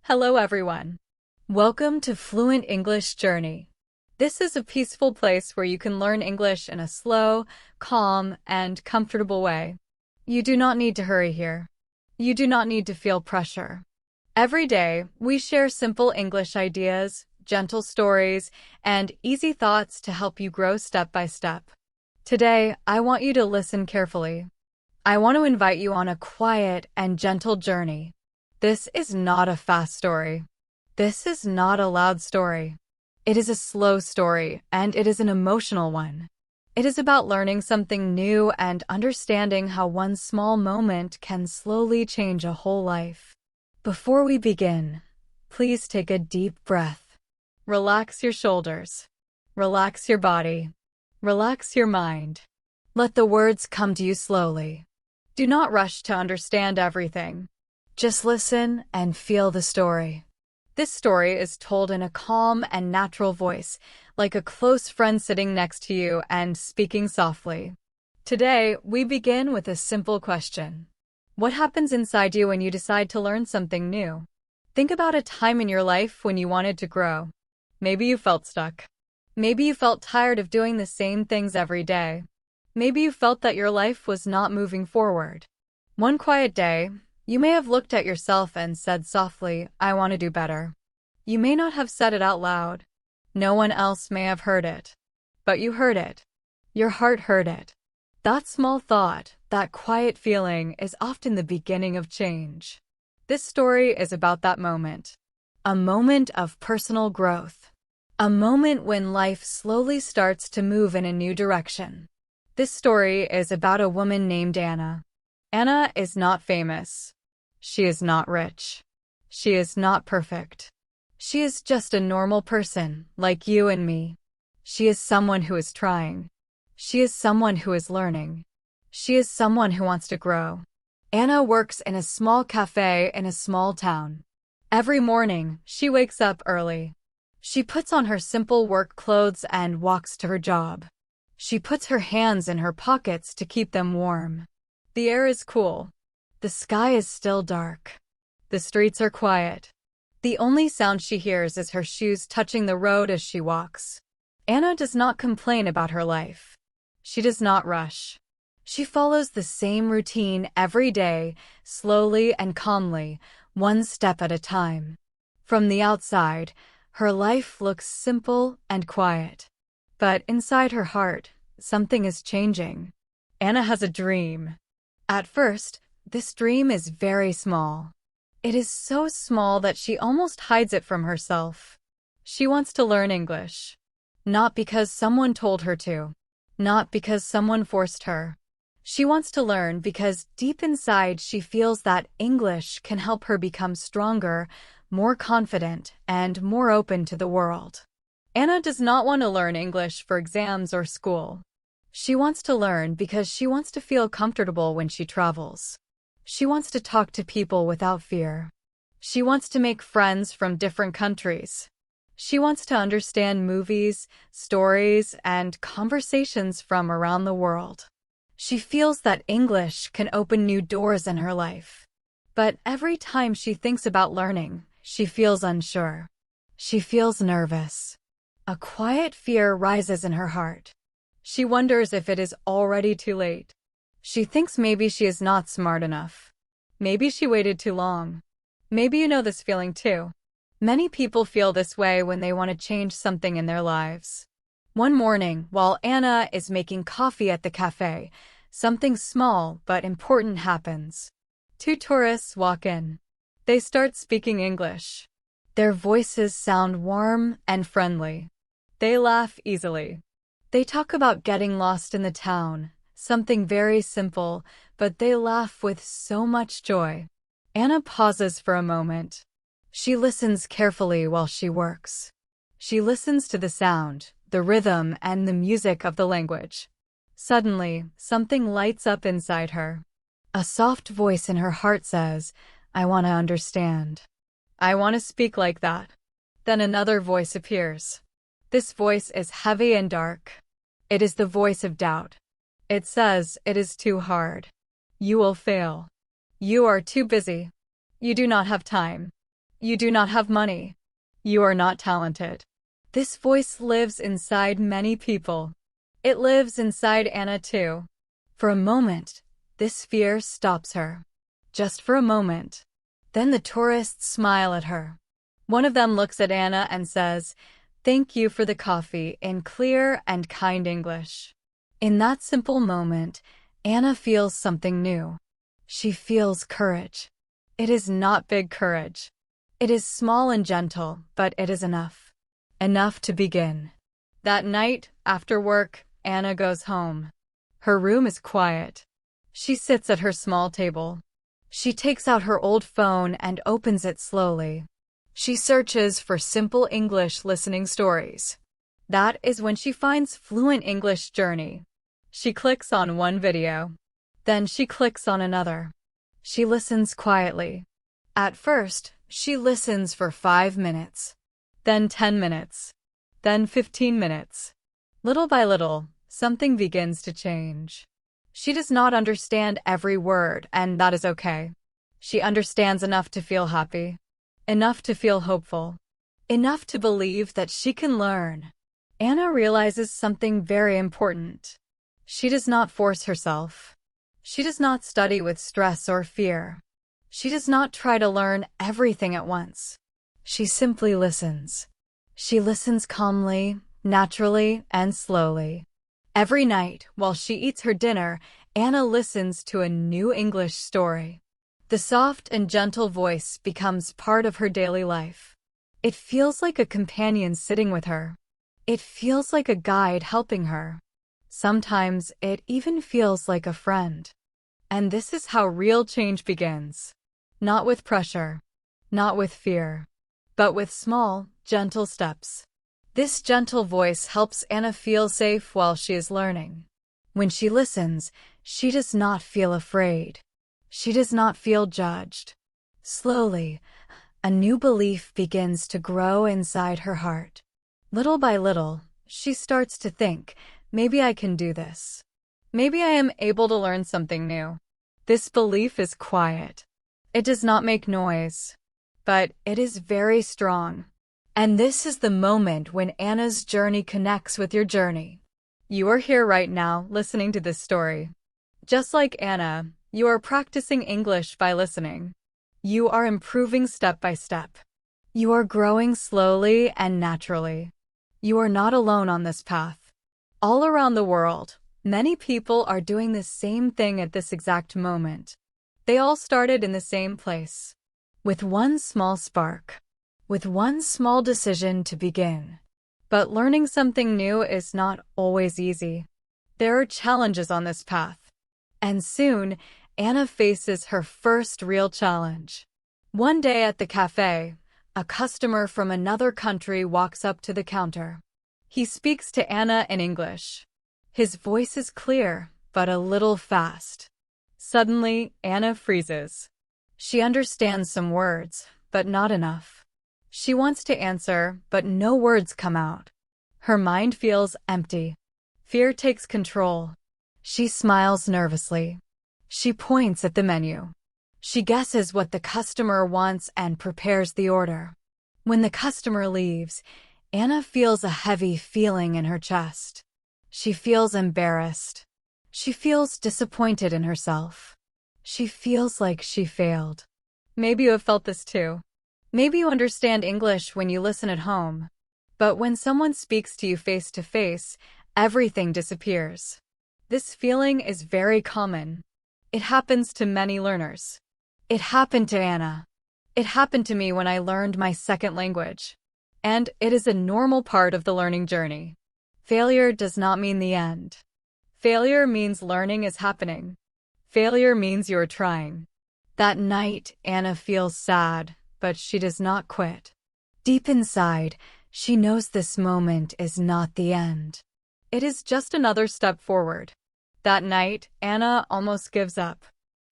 Hello everyone. Welcome to Fluent English Journey. This is a peaceful place where you can learn English in a slow, calm, and comfortable way. You do not need to hurry here. You do not need to feel pressure. Every day, we share simple English ideas, gentle stories, and easy thoughts to help you grow step by step. Today, I want you to listen carefully. I want to invite you on a quiet and gentle journey. This is not a fast story. This is not a loud story. It is a slow story, and it is an emotional one. It is about learning something new and understanding how one small moment can slowly change a whole life. Before we begin, please take a deep breath. Relax your shoulders. Relax your body. Relax your mind. Let the words come to you slowly. Do not rush to understand everything. Just listen and feel the story. This story is told in a calm and natural voice, like a close friend sitting next to you and speaking softly. Today, we begin with a simple question. What happens inside you when you decide to learn something new? Think about a time in your life when you wanted to grow. Maybe you felt stuck. Maybe you felt tired of doing the same things every day. Maybe you felt that your life was not moving forward. One quiet day, you may have looked at yourself and said softly, "I want to do better." You may not have said it out loud. No one else may have heard it. But you heard it. Your heart heard it. That small thought, that quiet feeling, is often the beginning of change. This story is about that moment. A moment of personal growth. A moment when life slowly starts to move in a new direction. This story is about a woman named Anna. Anna is not famous. She is not rich. She is not perfect. She is just a normal person, like you and me. She is someone who is trying. She is someone who is learning. She is someone who wants to grow. Anna works in a small cafe in a small town. Every morning, she wakes up early. She puts on her simple work clothes and walks to her job. She puts her hands in her pockets to keep them warm. The air is cool. The sky is still dark. The streets are quiet. The only sound she hears is her shoes touching the road as she walks. Anna does not complain about her life. She does not rush. She follows the same routine every day, slowly and calmly, one step at a time. From the outside, her life looks simple and quiet. But inside her heart, something is changing. Anna has a dream. At first, this dream is very small. It is so small that she almost hides it from herself. She wants to learn English. Not because someone told her to. Not because someone forced her. She wants to learn because deep inside she feels that English can help her become stronger, more confident, and more open to the world. Anna does not want to learn English for exams or school. She wants to learn because she wants to feel comfortable when she travels. She wants to talk to people without fear. She wants to make friends from different countries. She wants to understand movies, stories, and conversations from around the world. She feels that English can open new doors in her life. But every time she thinks about learning, she feels unsure. She feels nervous. A quiet fear rises in her heart. She wonders if it is already too late. She thinks maybe she is not smart enough. Maybe she waited too long. Maybe you know this feeling too. Many people feel this way when they want to change something in their lives. One morning, while Anna is making coffee at the cafe, something small but important happens. Two tourists walk in. They start speaking English. Their voices sound warm and friendly. They laugh easily. They talk about getting lost in the town. Something very simple, but they laugh with so much joy. Anna pauses for a moment. She listens carefully while she works. She listens to the sound, the rhythm, and the music of the language. Suddenly, something lights up inside her. A soft voice in her heart says, "I want to understand. I want to speak like that." Then another voice appears. This voice is heavy and dark. It is the voice of doubt. It says, "It is too hard. You will fail. You are too busy. You do not have time. You do not have money. You are not talented. This voice lives inside many people. It lives inside Anna too. For a moment, this fear stops her. Just for a moment. Then the tourists smile at her. One of them looks at Anna and says, "Thank you for the coffee," in clear and kind English. In that simple moment, Anna feels something new. She feels courage. It is not big courage. It is small and gentle, but it is enough. Enough to begin. That night, after work, Anna goes home. Her room is quiet. She sits at her small table. She takes out her old phone and opens it slowly. She searches for simple English listening stories. That is when she finds Fluent English Journey. She clicks on one video. Then she clicks on another. She listens quietly. At first, she listens for 5 minutes. Then 10 minutes. Then 15 minutes. Little by little, something begins to change. She does not understand every word, and that is okay. She understands enough to feel happy. Enough to feel hopeful. Enough to believe that she can learn. Anna realizes something very important. She does not force herself. She does not study with stress or fear. She does not try to learn everything at once. She simply listens. She listens calmly, naturally, and slowly. Every night, while she eats her dinner, Anna listens to a new English story. The soft and gentle voice becomes part of her daily life. It feels like a companion sitting with her. It feels like a guide helping her. Sometimes it even feels like a friend. And this is how real change begins. Not with pressure, not with fear, but with small, gentle steps. This gentle voice helps Anna feel safe while she is learning. When she listens, she does not feel afraid. She does not feel judged. Slowly, a new belief begins to grow inside her heart. Little by little, she starts to think, maybe I can do this. Maybe I am able to learn something new. This belief is quiet. It does not make noise, but it is very strong. And this is the moment when Anna's journey connects with your journey. You are here right now listening to this story. Just like Anna, you are practicing English by listening. You are improving step by step. You are growing slowly and naturally. You are not alone on this path. All around the world, many people are doing the same thing at this exact moment. They all started in the same place, with one small spark, with one small decision to begin. But learning something new is not always easy. There are challenges on this path. And soon, Anna faces her first real challenge. One day at the cafe, a customer from another country walks up to the counter. He speaks to Anna in English. His voice is clear, but a little fast. Suddenly, Anna freezes. She understands some words, but not enough. She wants to answer, but no words come out. Her mind feels empty. Fear takes control. She smiles nervously. She points at the menu. She guesses what the customer wants and prepares the order. When the customer leaves, Anna feels a heavy feeling in her chest. She feels embarrassed. She feels disappointed in herself. She feels like she failed. Maybe you have felt this too. Maybe you understand English when you listen at home. But when someone speaks to you face to face, everything disappears. This feeling is very common. It happens to many learners. It happened to Anna. It happened to me when I learned my second language. And it is a normal part of the learning journey. Failure does not mean the end. Failure means learning is happening. Failure means you're trying. That night, Anna feels sad, but she does not quit. Deep inside, she knows this moment is not the end. It is just another step forward. That night, Anna almost gives up.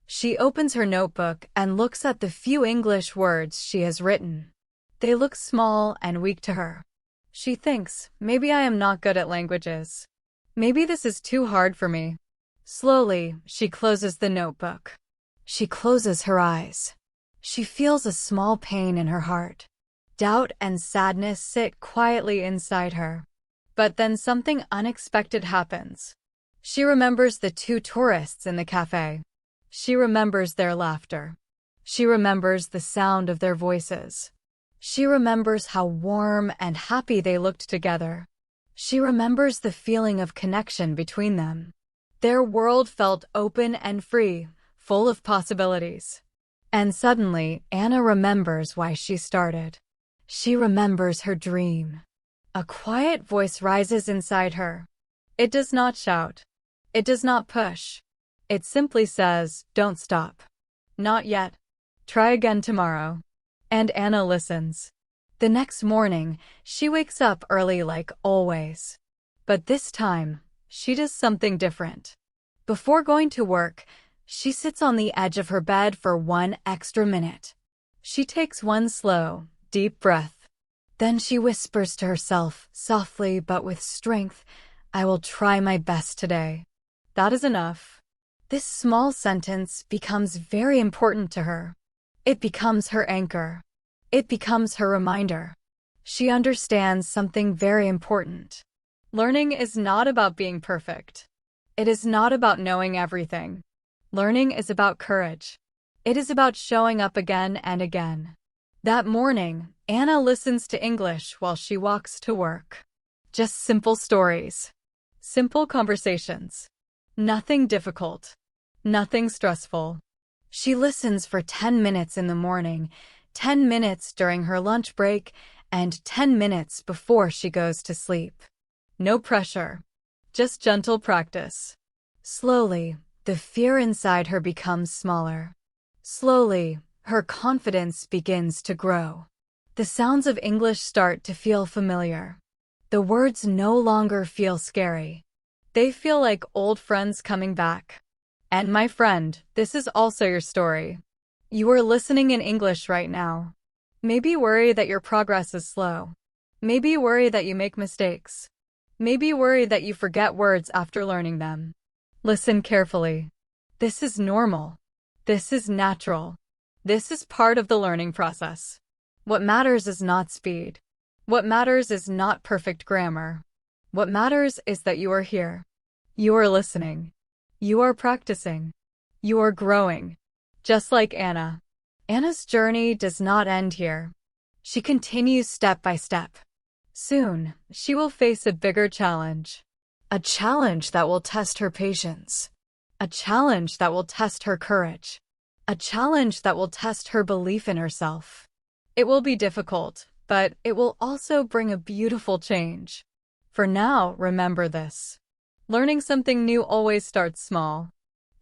She opens her notebook and looks at the few English words she has written. They look small and weak to her. She thinks, maybe I am not good at languages. Maybe this is too hard for me. Slowly, she closes the notebook. She closes her eyes. She feels a small pain in her heart. Doubt and sadness sit quietly inside her. But then something unexpected happens. She remembers the two tourists in the cafe. She remembers their laughter. She remembers the sound of their voices. She remembers how warm and happy they looked together. She remembers the feeling of connection between them. Their world felt open and free, full of possibilities. And suddenly, Anna remembers why she started. She remembers her dream. A quiet voice rises inside her. It does not shout. It does not push. It simply says, "Don't stop. Not yet. Try again tomorrow." And Anna listens. The next morning, she wakes up early like always. But this time, she does something different. Before going to work, she sits on the edge of her bed for 1 extra minute. She takes one slow, deep breath. Then she whispers to herself, softly but with strength, "I will try my best today." That is enough. This small sentence becomes very important to her. It becomes her anchor. It becomes her reminder. She understands something very important. Learning is not about being perfect. It is not about knowing everything. Learning is about courage. It is about showing up again and again. That morning, Anna listens to English while she walks to work. Just simple stories. Simple conversations. Nothing difficult. Nothing stressful. She listens for 10 minutes in the morning, 10 minutes during her lunch break, and 10 minutes before she goes to sleep. No pressure. Just gentle practice. Slowly, the fear inside her becomes smaller. Slowly, her confidence begins to grow. The sounds of English start to feel familiar. The words no longer feel scary. They feel like old friends coming back. And my friend, this is also your story. You are listening in English right now. Maybe worry that your progress is slow. Maybe worry that you make mistakes. Maybe worry that you forget words after learning them. Listen carefully. This is normal. This is natural. This is part of the learning process. What matters is not speed. What matters is not perfect grammar. What matters is that you are here. You are listening. You are practicing. You are growing. Just like Anna. Anna's journey does not end here. She continues step by step. Soon, she will face a bigger challenge. A challenge that will test her patience. A challenge that will test her courage. A challenge that will test her belief in herself. It will be difficult, but it will also bring a beautiful change. For now, remember this. Learning something new always starts small.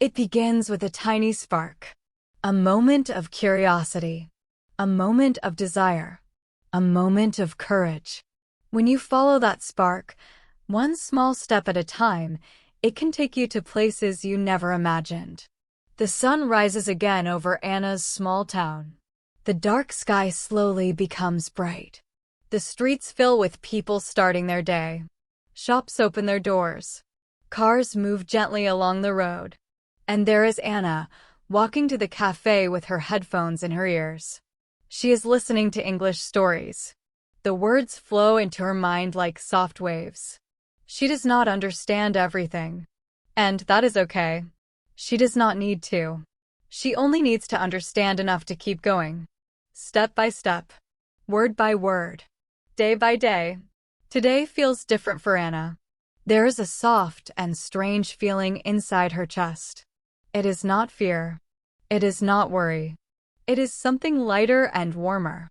It begins with a tiny spark. A moment of curiosity. A moment of desire. A moment of courage. When you follow that spark, one small step at a time, it can take you to places you never imagined. The sun rises again over Anna's small town. The dark sky slowly becomes bright. The streets fill with people starting their day. Shops open their doors. Cars move gently along the road. And there is Anna, walking to the cafe with her headphones in her ears. She is listening to English stories. The words flow into her mind like soft waves. She does not understand everything. And that is okay. She does not need to. She only needs to understand enough to keep going. Step by step. Word by word. Day by day. Today feels different for Anna. There is a soft and strange feeling inside her chest. It is not fear. It is not worry. It is something lighter and warmer.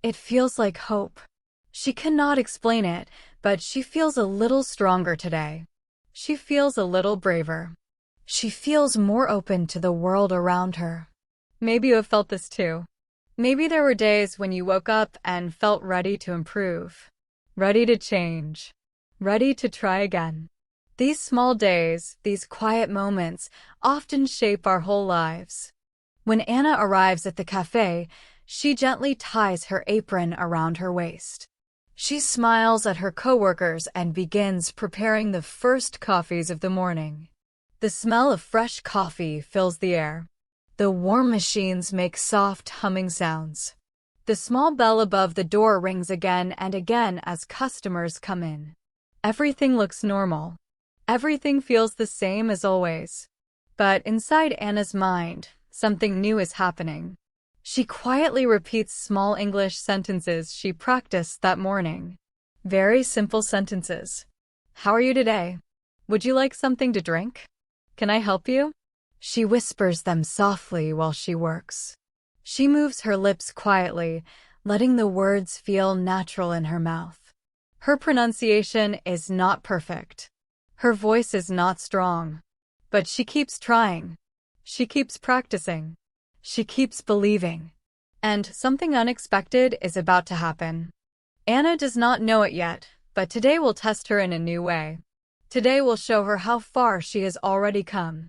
It feels like hope. She cannot explain it, but she feels a little stronger today. She feels a little braver. She feels more open to the world around her. Maybe you have felt this too. Maybe there were days when you woke up and felt ready to improve, ready to change, ready to try again. These small days, these quiet moments, often shape our whole lives. When Anna arrives at the cafe, she gently ties her apron around her waist. She smiles at her coworkers and begins preparing the first coffees of the morning. The smell of fresh coffee fills the air. The warm machines make soft humming sounds. The small bell above the door rings again and again as customers come in. Everything looks normal. Everything feels the same as always. But inside Anna's mind, something new is happening. She quietly repeats small English sentences she practiced that morning. Very simple sentences. How are you today? Would you like something to drink? Can I help you? She whispers them softly while she works. She moves her lips quietly, letting the words feel natural in her mouth. Her pronunciation is not perfect. Her voice is not strong. But she keeps trying. She keeps practicing. She keeps believing. And something unexpected is about to happen. Anna does not know it yet, but today will test her in a new way. Today will show her how far she has already come.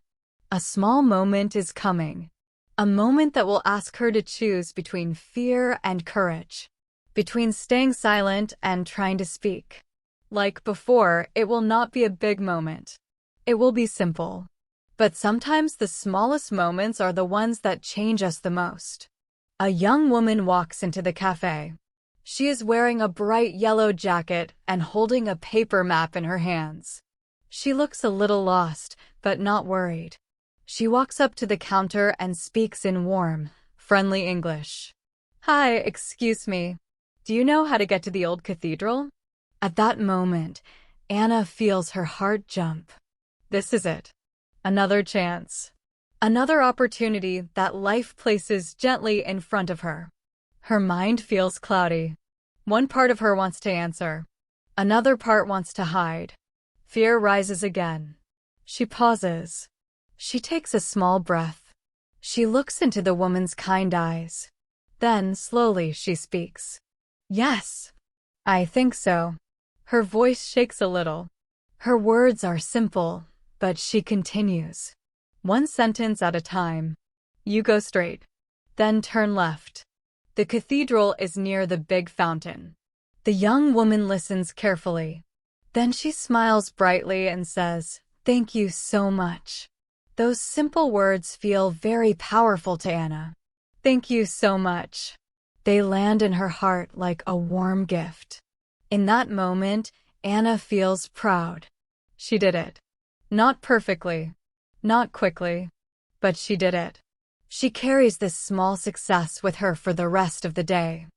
A small moment is coming. A moment that will ask her to choose between fear and courage. Between staying silent and trying to speak. Like before, it will not be a big moment. It will be simple. But sometimes the smallest moments are the ones that change us the most. A young woman walks into the cafe. She is wearing a bright yellow jacket and holding a paper map in her hands. She looks a little lost, but not worried. She walks up to the counter and speaks in warm, friendly English. Hi, excuse me. Do you know how to get to the old cathedral? At that moment, Anna feels her heart jump. This is it. Another chance. Another opportunity that life places gently in front of her. Her mind feels cloudy. One part of her wants to answer. Another part wants to hide. Fear rises again. She pauses. She takes a small breath. She looks into the woman's kind eyes. Then, slowly, she speaks. Yes, I think so. Her voice shakes a little. Her words are simple, but she continues. One sentence at a time. You go straight. Then turn left. The cathedral is near the big fountain. The young woman listens carefully. Then she smiles brightly and says, "Thank you so much." Those simple words feel very powerful to Anna. Thank you so much. They land in her heart like a warm gift. In that moment, Anna feels proud. She did it. Not perfectly, not quickly, but she did it. She carries this small success with her for the rest of the day.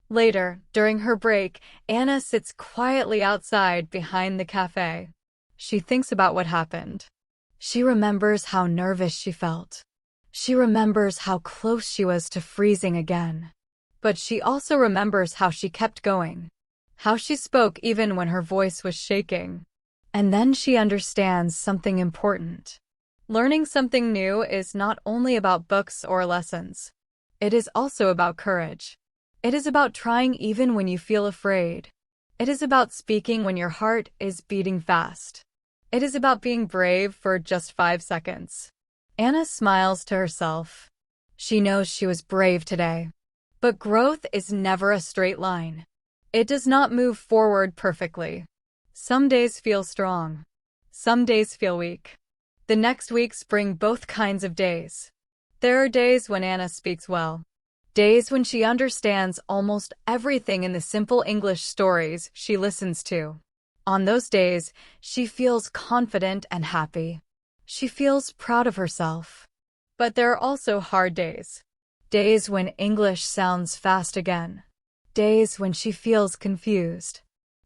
Later, during her break, Anna sits quietly outside behind the cafe. She thinks about what happened. She remembers how nervous she felt. She remembers how close she was to freezing again. But she also remembers how she kept going. How she spoke even when her voice was shaking. And then she understands something important. Learning something new is not only about books or lessons. It is also about courage. It is about trying even when you feel afraid. It is about speaking when your heart is beating fast. It is about being brave for just 5 seconds. Anna smiles to herself. She knows she was brave today. But growth is never a straight line. It does not move forward perfectly. Some days feel strong. Some days feel weak. The next weeks bring both kinds of days. There are days when Anna speaks well. Days when she understands almost everything in the simple English stories she listens to. On those days, she feels confident and happy. She feels proud of herself. But there are also hard days. Days when English sounds fast again. Days when she feels confused.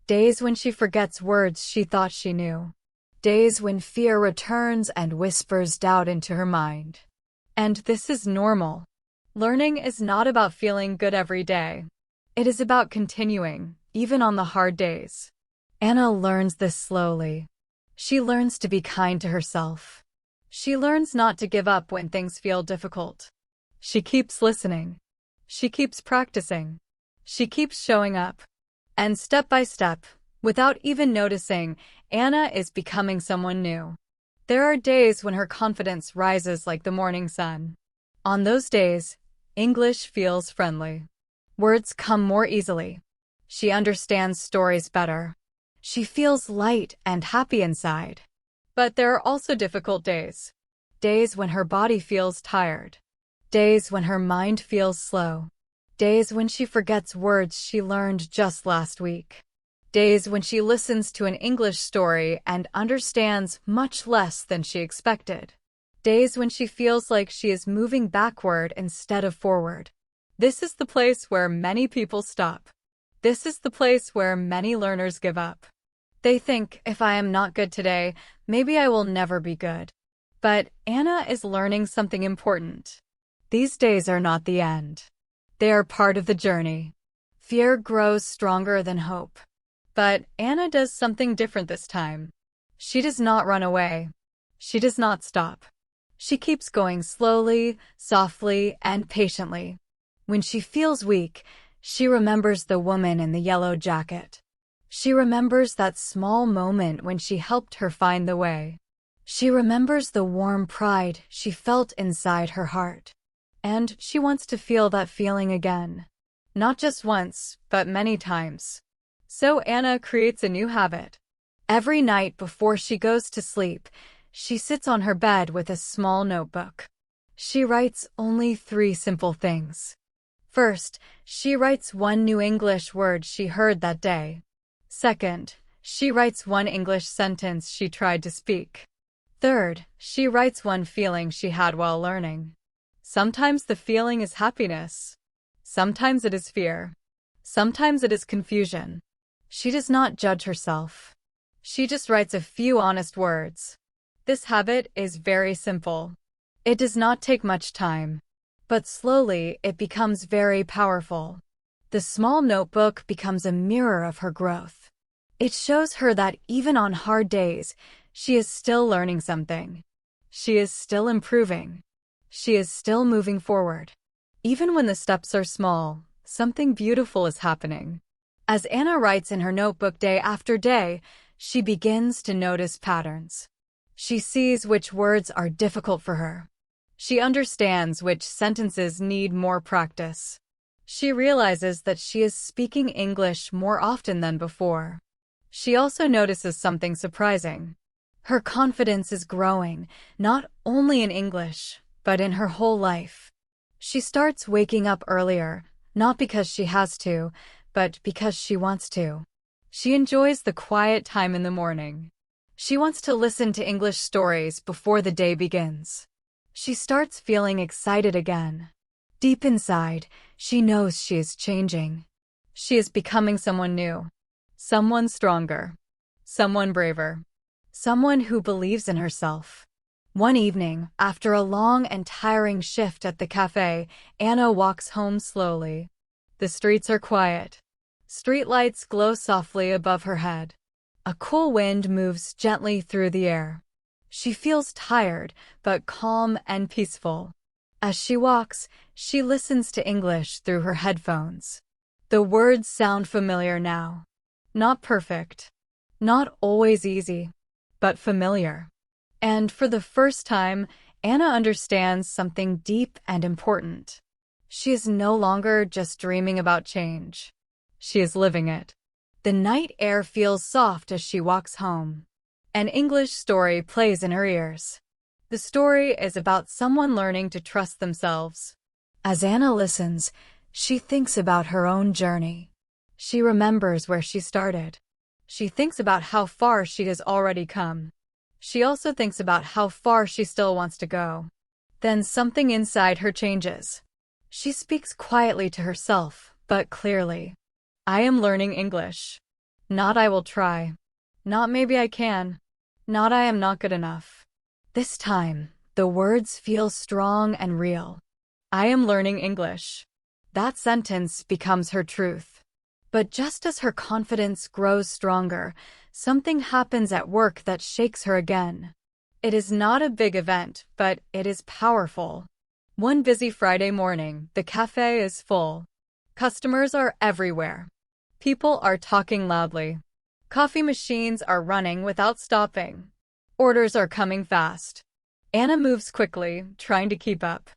Days when she forgets words she thought she knew. Days when fear returns and whispers doubt into her mind. And this is normal. Learning is not about feeling good every day. It is about continuing, even on the hard days. Anna learns this slowly. She learns to be kind to herself. She learns not to give up when things feel difficult. She keeps listening. She keeps practicing. She keeps showing up. And step by step, without even noticing, Anna is becoming someone new. There are days when her confidence rises like the morning sun. On those days, English feels friendly. Words come more easily. She understands stories better. She feels light and happy inside. But there are also difficult days. Days when her body feels tired. Days when her mind feels slow. Days when she forgets words she learned just last week. Days when she listens to an English story and understands much less than she expected. Days when she feels like she is moving backward instead of forward. This is the place where many people stop. This is the place where many learners give up. They think, if I am not good today, maybe I will never be good. But Anna is learning something important. These days are not the end. They are part of the journey. Fear grows stronger than hope. But Anna does something different this time. She does not run away. She does not stop. She keeps going slowly, softly, and patiently. When she feels weak, she remembers the woman in the yellow jacket. She remembers that small moment when she helped her find the way. She remembers the warm pride she felt inside her heart. And she wants to feel that feeling again. Not just once, but many times. So Anna creates a new habit. Every night before she goes to sleep, she sits on her bed with a small notebook. She writes only 3 simple things. First, she writes 1 new English word she heard that day. Second, she writes 1 English sentence she tried to speak. Third, she writes 1 feeling she had while learning. Sometimes the feeling is happiness. Sometimes it is fear. Sometimes it is confusion. She does not judge herself. She just writes a few honest words. This habit is very simple. It does not take much time. But slowly, it becomes very powerful. The small notebook becomes a mirror of her growth. It shows her that even on hard days, she is still learning something. She is still improving. She is still moving forward. Even when the steps are small, something beautiful is happening. As Anna writes in her notebook day after day, she begins to notice patterns. She sees which words are difficult for her. She understands which sentences need more practice. She realizes that she is speaking English more often than before. She also notices something surprising. Her confidence is growing, not only in English, but in her whole life. She starts waking up earlier, not because she has to, but because she wants to. She enjoys the quiet time in the morning. She wants to listen to English stories before the day begins. She starts feeling excited again. Deep inside, she knows she is changing. She is becoming someone new. Someone stronger. Someone braver. Someone who believes in herself. One evening, after a long and tiring shift at the cafe, Anna walks home slowly. The streets are quiet. Streetlights glow softly above her head. A cool wind moves gently through the air. She feels tired, but calm and peaceful. As she walks, she listens to English through her headphones. The words sound familiar now. Not perfect. Not always easy. But familiar. And for the first time, Anna understands something deep and important. She is no longer just dreaming about change. She is living it. The night air feels soft as she walks home. An English story plays in her ears. The story is about someone learning to trust themselves. As Anna listens, she thinks about her own journey. She remembers where she started. She thinks about how far she has already come. She also thinks about how far she still wants to go. Then something inside her changes. She speaks quietly to herself, but clearly. I am learning English. Not I will try. Not maybe I can. Not I am not good enough. This time, the words feel strong and real. I am learning English. That sentence becomes her truth. But just as her confidence grows stronger, something happens at work that shakes her again. It is not a big event, but it is powerful. One busy Friday morning, the cafe is full. Customers are everywhere. People are talking loudly. Coffee machines are running without stopping. Orders are coming fast. Anna moves quickly, trying to keep up.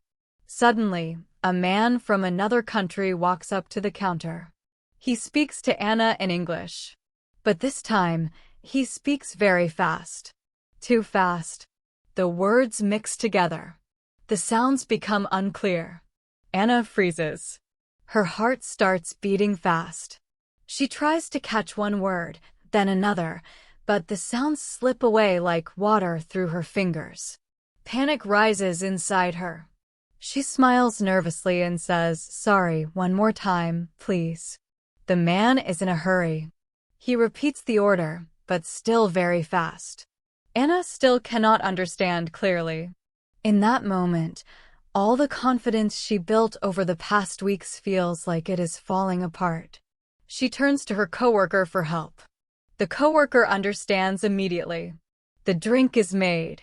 Suddenly, a man from another country walks up to the counter. He speaks to Anna in English. But this time, he speaks very fast. Too fast. The words mix together. The sounds become unclear. Anna freezes. Her heart starts beating fast. She tries to catch one word, then another, but the sounds slip away like water through her fingers. Panic rises inside her. She smiles nervously and says, "Sorry, one more time, please." The man is in a hurry. He repeats the order, but still very fast. Anna still cannot understand clearly. In that moment, all the confidence she built over the past weeks feels like it is falling apart. She turns to her coworker for help. The coworker understands immediately. The drink is made.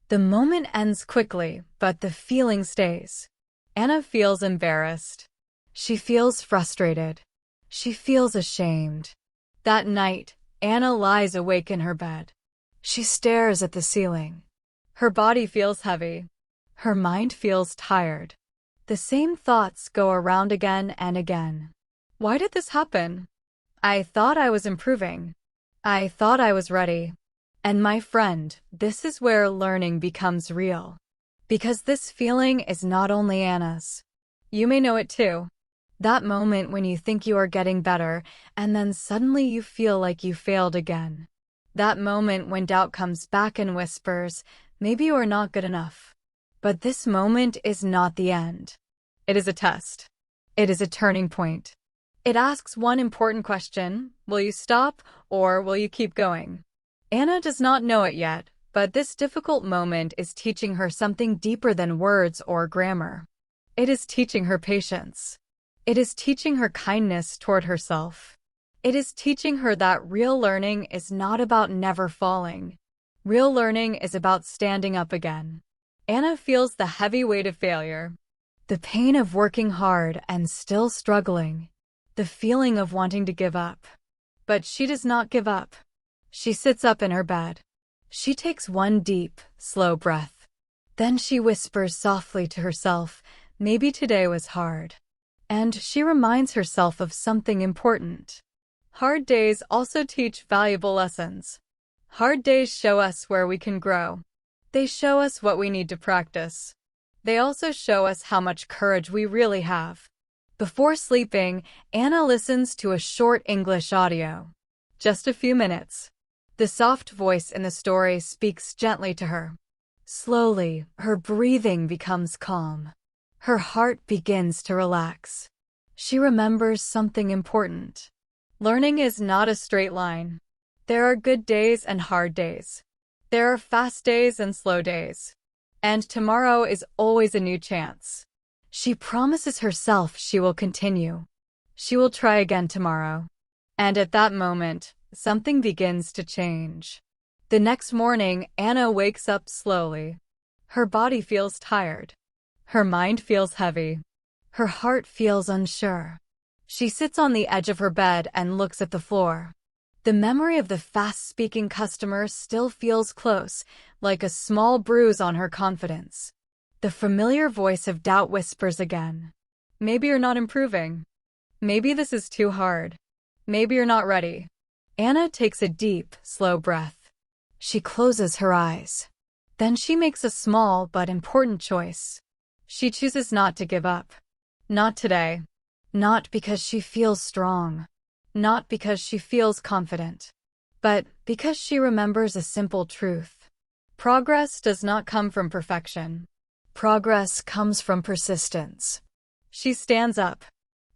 The moment ends quickly, but the feeling stays. Anna feels embarrassed. She feels frustrated. She feels ashamed. That night, Anna lies awake in her bed. She stares at the ceiling. Her body feels heavy. Her mind feels tired. The same thoughts go around again and again. Why did this happen? I thought I was improving. I thought I was ready. And my friend, this is where learning becomes real. Because this feeling is not only Anna's. You may know it too. That moment when you think you are getting better, and then suddenly you feel like you failed again. That moment when doubt comes back and whispers, maybe you are not good enough. But this moment is not the end. It is a test. It is a turning point. It asks one important question: will you stop, or will you keep going? Anna does not know it yet, but this difficult moment is teaching her something deeper than words or grammar. It is teaching her patience. It is teaching her kindness toward herself. It is teaching her that real learning is not about never falling. Real learning is about standing up again. Anna feels the heavy weight of failure, the pain of working hard and still struggling, the feeling of wanting to give up. But she does not give up. She sits up in her bed. She takes one deep, slow breath. Then she whispers softly to herself, maybe today was hard. And she reminds herself of something important. Hard days also teach valuable lessons. Hard days show us where we can grow. They show us what we need to practice. They also show us how much courage we really have. Before sleeping, Anna listens to a short English audio. Just a few minutes. The soft voice in the story speaks gently to her. Slowly, her breathing becomes calm. Her heart begins to relax. She remembers something important. Learning is not a straight line. There are good days and hard days. There are fast days and slow days. And tomorrow is always a new chance. She promises herself she will continue. She will try again tomorrow. And at that moment, something begins to change. The next morning, Anna wakes up slowly. Her body feels tired. Her mind feels heavy. Her heart feels unsure. She sits on the edge of her bed and looks at the floor. The memory of the fast-speaking customer still feels close, like a small bruise on her confidence. The familiar voice of doubt whispers again. Maybe you're not improving. Maybe this is too hard. Maybe you're not ready. Anna takes a deep, slow breath. She closes her eyes. Then she makes a small but important choice. She chooses not to give up. Not today. Not because she feels strong. Not because she feels confident. But because she remembers a simple truth. Progress does not come from perfection. Progress comes from persistence. She stands up.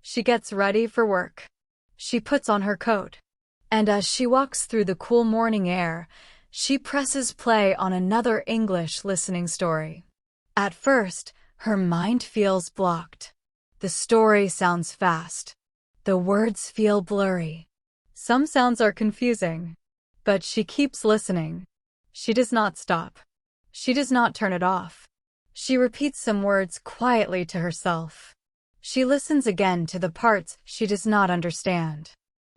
She gets ready for work. She puts on her coat. And as she walks through the cool morning air, she presses play on another English listening story. At first, her mind feels blocked. The story sounds fast. The words feel blurry. Some sounds are confusing. But she keeps listening. She does not stop. She does not turn it off. She repeats some words quietly to herself. She listens again to the parts she does not understand.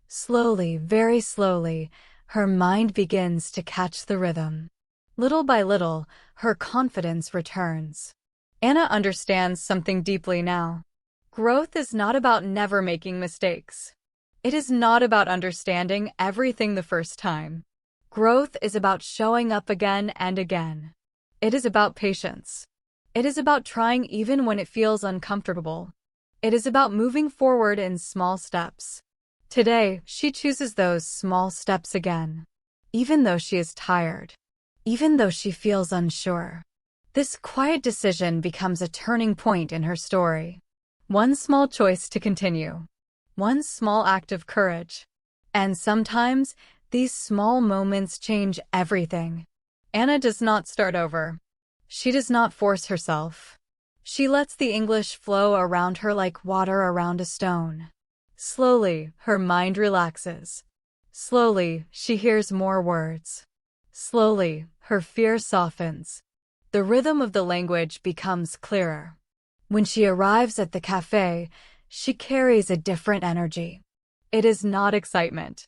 Slowly, very slowly, her mind begins to catch the rhythm. Little by little, her confidence returns. Anna understands something deeply now. Growth is not about never making mistakes. It is not about understanding everything the first time. Growth is about showing up again and again. It is about patience. It is about trying even when it feels uncomfortable. It is about moving forward in small steps. Today, she chooses those small steps again. Even though she is tired. Even though she feels unsure. This quiet decision becomes a turning point in her story. One small choice to continue. One small act of courage. And sometimes, these small moments change everything. Anna does not start over. She does not force herself. She lets the English flow around her like water around a stone. Slowly, her mind relaxes. Slowly, she hears more words. Slowly, her fear softens. The rhythm of the language becomes clearer. When she arrives at the cafe, she carries a different energy. It is not excitement.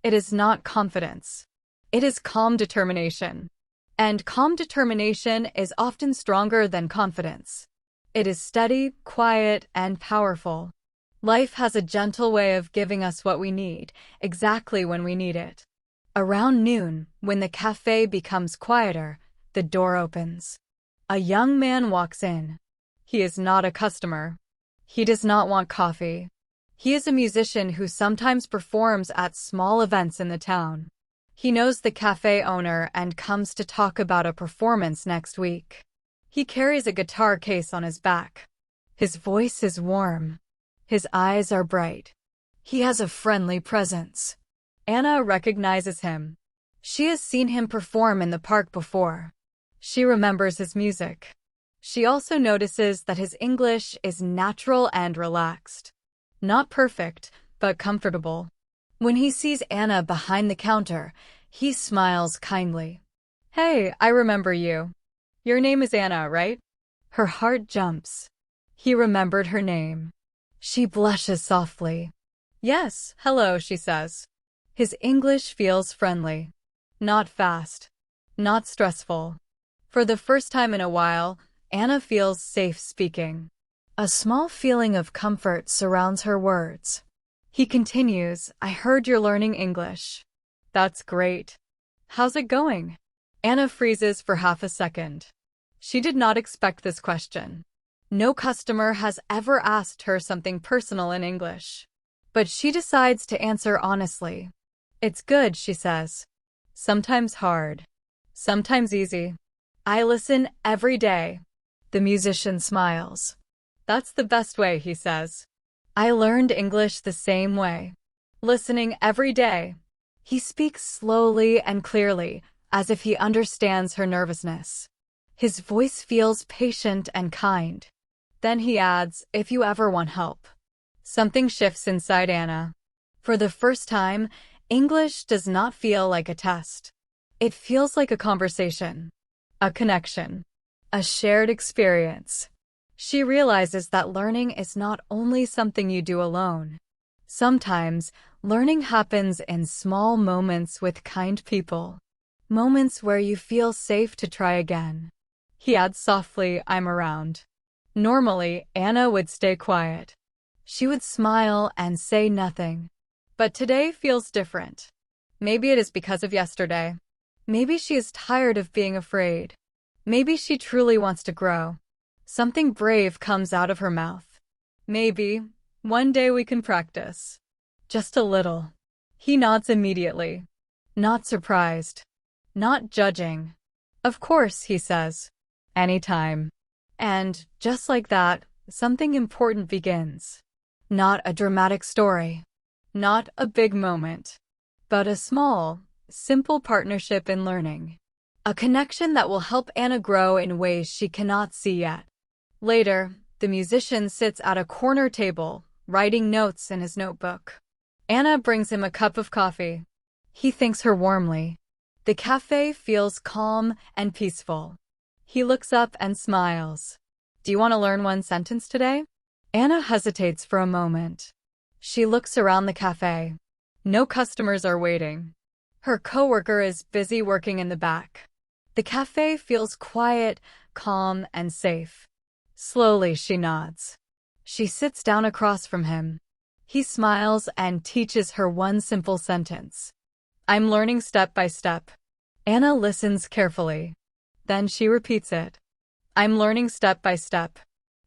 It is not confidence. It is calm determination. And calm determination is often stronger than confidence. It is steady, quiet, and powerful. Life has a gentle way of giving us what we need, exactly when we need it. Around noon, when the cafe becomes quieter, the door opens. A young man walks in. He is not a customer. He does not want coffee. He is a musician who sometimes performs at small events in the town. He knows the cafe owner and comes to talk about a performance next week. He carries a guitar case on his back. His voice is warm. His eyes are bright. He has a friendly presence. Anna recognizes him. She has seen him perform in the park before. She remembers his music. She also notices that his English is natural and relaxed. Not perfect, but comfortable. When he sees Anna behind the counter, he smiles kindly. "Hey, I remember you. Your name is Anna, right?" Her heart jumps. He remembered her name. She blushes softly. "Yes, hello," she says. His English feels friendly. Not fast. Not stressful. For the first time in a while, Anna feels safe speaking. A small feeling of comfort surrounds her words. He continues, "I heard you're learning English." "That's great. How's it going?" Anna freezes for half a second. She did not expect this question. No customer has ever asked her something personal in English. But she decides to answer honestly. "It's good," she says. "Sometimes hard. Sometimes easy. I listen every day." The musician smiles. "That's the best way," he says. "I learned English the same way. Listening every day." He speaks slowly and clearly, as if he understands her nervousness. His voice feels patient and kind. Then he adds, "If you ever want help." Something shifts inside Anna. For the first time, English does not feel like a test. It feels like a conversation, a connection, a shared experience. She realizes that learning is not only something you do alone. Sometimes, learning happens in small moments with kind people. Moments where you feel safe to try again. He adds softly, "I'm around." Normally, Anna would stay quiet. She would smile and say nothing. But today feels different. Maybe it is because of yesterday. Maybe she is tired of being afraid. Maybe she truly wants to grow. Something brave comes out of her mouth. "Maybe, one day we can practice. Just a little." He nods immediately. Not surprised. Not judging. "Of course," he says. "Anytime." And, just like that, something important begins. Not a dramatic story. Not a big moment. But a small, simple partnership in learning. A connection that will help Anna grow in ways she cannot see yet. Later, the musician sits at a corner table, writing notes in his notebook. Anna brings him a cup of coffee. He thanks her warmly. The cafe feels calm and peaceful. He looks up and smiles. "Do you want to learn one sentence today?" Anna hesitates for a moment. She looks around the cafe. No customers are waiting. Her coworker is busy working in the back. The cafe feels quiet, calm, and safe. Slowly, she nods. She sits down across from him. He smiles and teaches her one simple sentence. "I'm learning step by step." Anna listens carefully. Then she repeats it. I'm learning step by step.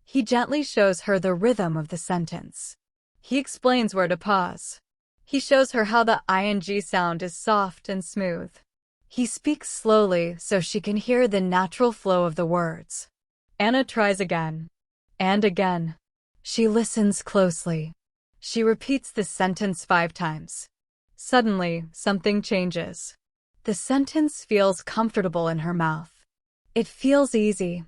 He gently shows her the rhythm of the sentence. He explains where to pause. He shows her how the ing sound is soft and smooth. He speaks slowly so she can hear the natural flow of the words. Anna tries again. And again. She listens closely. She repeats the sentence 5 times. Suddenly, something changes. The sentence feels comfortable in her mouth. It feels easy.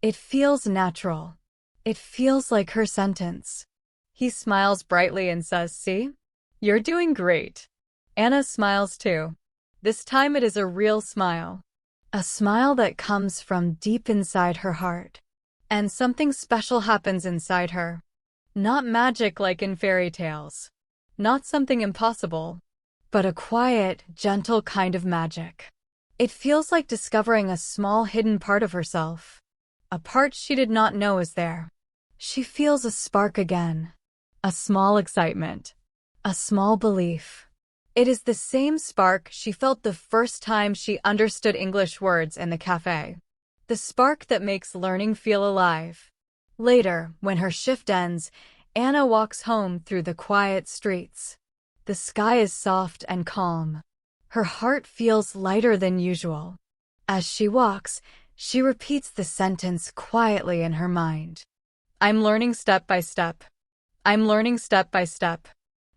It feels natural. It feels like her sentence. He smiles brightly and says, "See? You're doing great." Anna smiles too. This time it is a real smile. A smile that comes from deep inside her heart. And something special happens inside her. Not magic like in fairy tales. Not something impossible. But a quiet, gentle kind of magic. It feels like discovering a small hidden part of herself. A part she did not know is there. She feels a spark again. A small excitement. A small belief. It is the same spark she felt the first time she understood English words in the cafe. The spark that makes learning feel alive. Later, when her shift ends, Anna walks home through the quiet streets. The sky is soft and calm. Her heart feels lighter than usual. As she walks, she repeats the sentence quietly in her mind. I'm learning step by step. I'm learning step by step.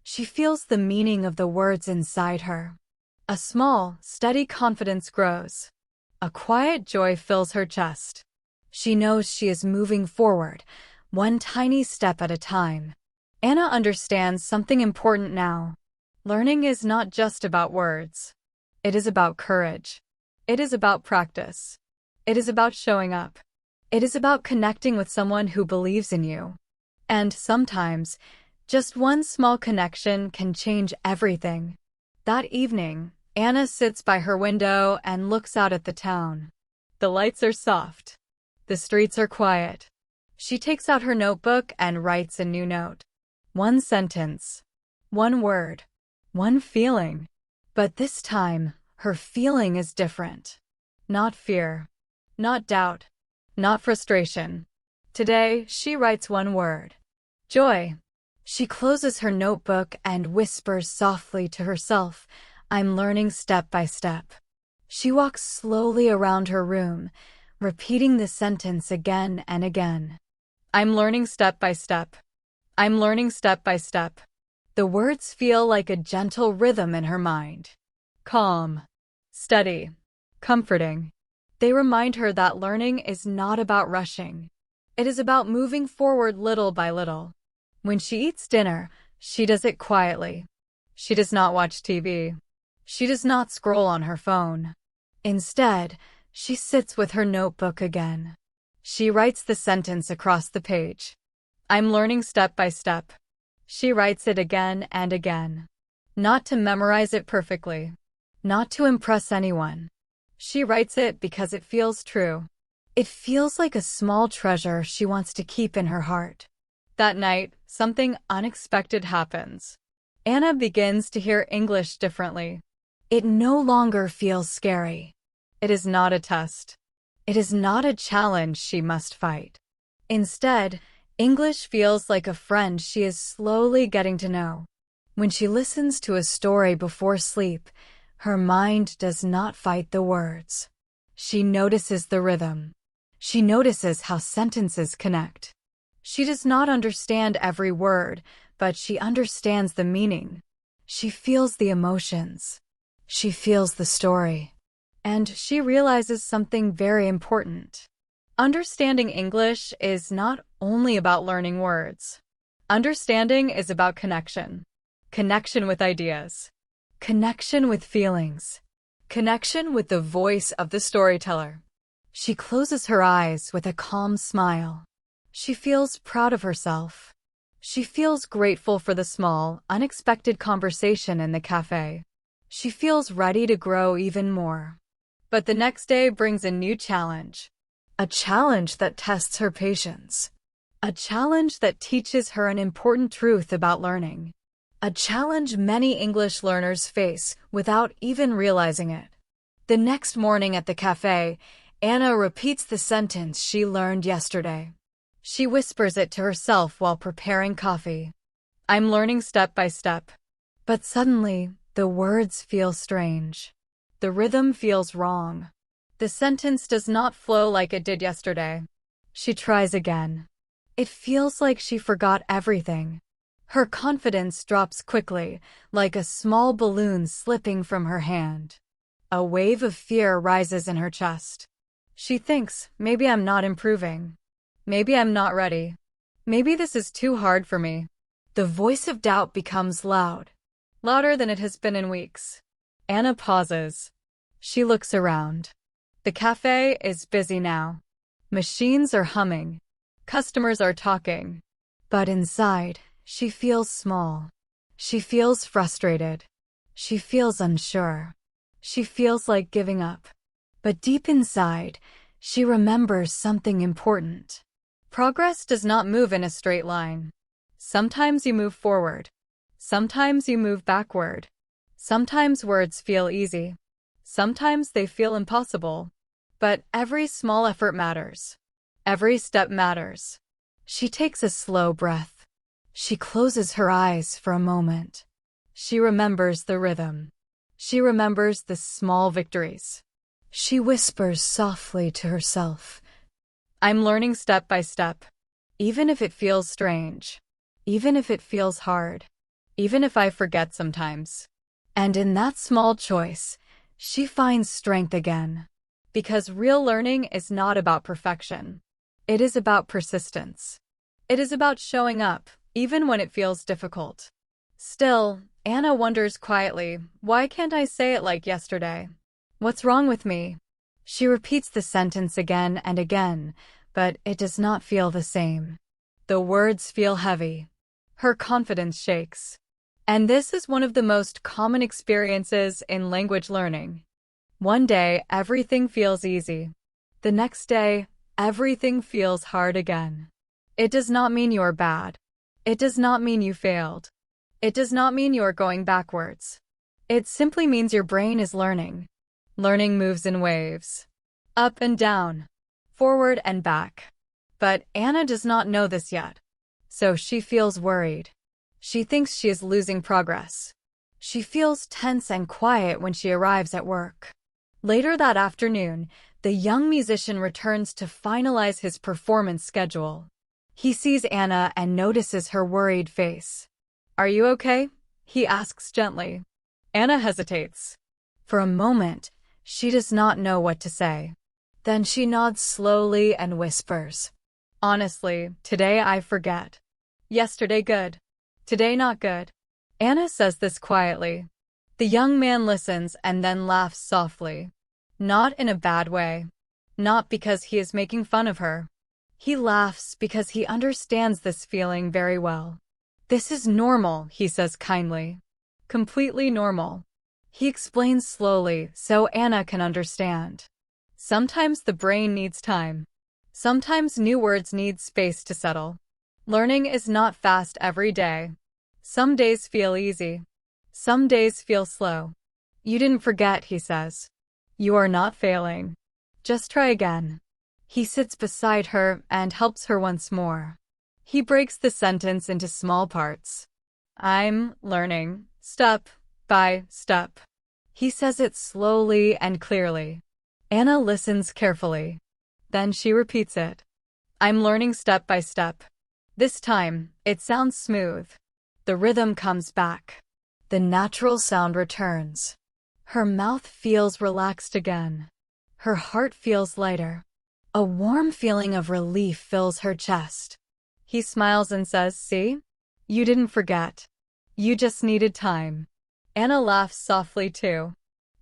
She feels the meaning of the words inside her. A small, steady confidence grows. A quiet joy fills her chest. She knows she is moving forward, one tiny step at a time. Anna understands something important now. Learning is not just about words. It is about courage. It is about practice. It is about showing up. It is about connecting with someone who believes in you. And sometimes, just one small connection can change everything. That evening, Anna sits by her window and looks out at the town. The lights are soft. The streets are quiet. She takes out her notebook and writes a new note. One sentence. One word. One feeling. But this time, her feeling is different. Not fear. Not doubt. Not frustration. Today, she writes one word. Joy. She closes her notebook and whispers softly to herself, I'm learning step by step. She walks slowly around her room, repeating the sentence again and again. I'm learning step by step. I'm learning step by step. The words feel like a gentle rhythm in her mind. Calm. Steady. Comforting. They remind her that learning is not about rushing. It is about moving forward little by little. When she eats dinner, she does it quietly. She does not watch TV. She does not scroll on her phone. Instead, she sits with her notebook again. She writes the sentence across the page. I'm learning step by step. She writes it again and again. Not to memorize it perfectly. Not to impress anyone. She writes it because it feels true. It feels like a small treasure she wants to keep in her heart. That night, something unexpected happens. Anna begins to hear English differently. It no longer feels scary. It is not a test. It is not a challenge she must fight. Instead, English feels like a friend she is slowly getting to know. When she listens to a story before sleep, her mind does not fight the words. She notices the rhythm. She notices how sentences connect. She does not understand every word, but she understands the meaning. She feels the emotions. She feels the story. And she realizes something very important. Understanding English is not only about learning words. Understanding is about connection. Connection with ideas. Connection with feelings. Connection with the voice of the storyteller. She closes her eyes with a calm smile. She feels proud of herself. She feels grateful for the small, unexpected conversation in the cafe. She feels ready to grow even more. But the next day brings a new challenge. A challenge that tests her patience. A challenge that teaches her an important truth about learning. A challenge many English learners face without even realizing it. The next morning at the cafe, Anna repeats the sentence she learned yesterday. She whispers it to herself while preparing coffee. I'm learning step by step. But suddenly, the words feel strange. The rhythm feels wrong. The sentence does not flow like it did yesterday. She tries again. It feels like she forgot everything. Her confidence drops quickly, like a small balloon slipping from her hand. A wave of fear rises in her chest. She thinks, maybe I'm not improving. Maybe I'm not ready. Maybe this is too hard for me. The voice of doubt becomes loud, louder than it has been in weeks. Anna pauses. She looks around. The cafe is busy now. Machines are humming. Customers are talking. But inside, she feels small. She feels frustrated. She feels unsure. She feels like giving up. But deep inside, she remembers something important. Progress does not move in a straight line. Sometimes you move forward. Sometimes you move backward. Sometimes words feel easy. Sometimes they feel impossible. But every small effort matters. Every step matters. She takes a slow breath. She closes her eyes for a moment. She remembers the rhythm. She remembers the small victories. She whispers softly to herself, I'm learning step by step. Even if it feels strange. Even if it feels hard. Even if I forget sometimes. And in that small choice, she finds strength again. Because real learning is not about perfection. It is about persistence. It is about showing up, even when it feels difficult. Still, Anna wonders quietly, why can't I say it like yesterday? What's wrong with me? She repeats the sentence again and again, but it does not feel the same. The words feel heavy. Her confidence shakes. And this is one of the most common experiences in language learning. One day, everything feels easy. The next day, everything feels hard again. It does not mean you are bad. It does not mean you failed. It does not mean you are going backwards. It simply means your brain is learning. Learning moves in waves. Up and down. Forward and back. But Anna does not know this yet. So she feels worried. She thinks she is losing progress. She feels tense and quiet when she arrives at work. Later that afternoon, the young musician returns to finalize his performance schedule. He sees Anna and notices her worried face. Are you okay? He asks gently. Anna hesitates. For a moment, she does not know what to say. Then she nods slowly and whispers. Honestly, today I forget. Yesterday good. Today not good. Anna says this quietly. The young man listens and then laughs softly. Not in a bad way. Not because he is making fun of her. He laughs because he understands this feeling very well. This is normal, he says kindly. Completely normal. He explains slowly so Anna can understand. Sometimes the brain needs time. Sometimes new words need space to settle. Learning is not fast every day. Some days feel easy. Some days feel slow. You didn't forget, he says. You are not failing. Just try again. He sits beside her and helps her once more. He breaks the sentence into small parts. I'm learning, step by step. He says it slowly and clearly. Anna listens carefully. Then she repeats it. I'm learning step by step. This time, it sounds smooth. The rhythm comes back. The natural sound returns. Her mouth feels relaxed again. Her heart feels lighter. A warm feeling of relief fills her chest. He smiles and says, see? You didn't forget. You just needed time. Anna laughs softly too.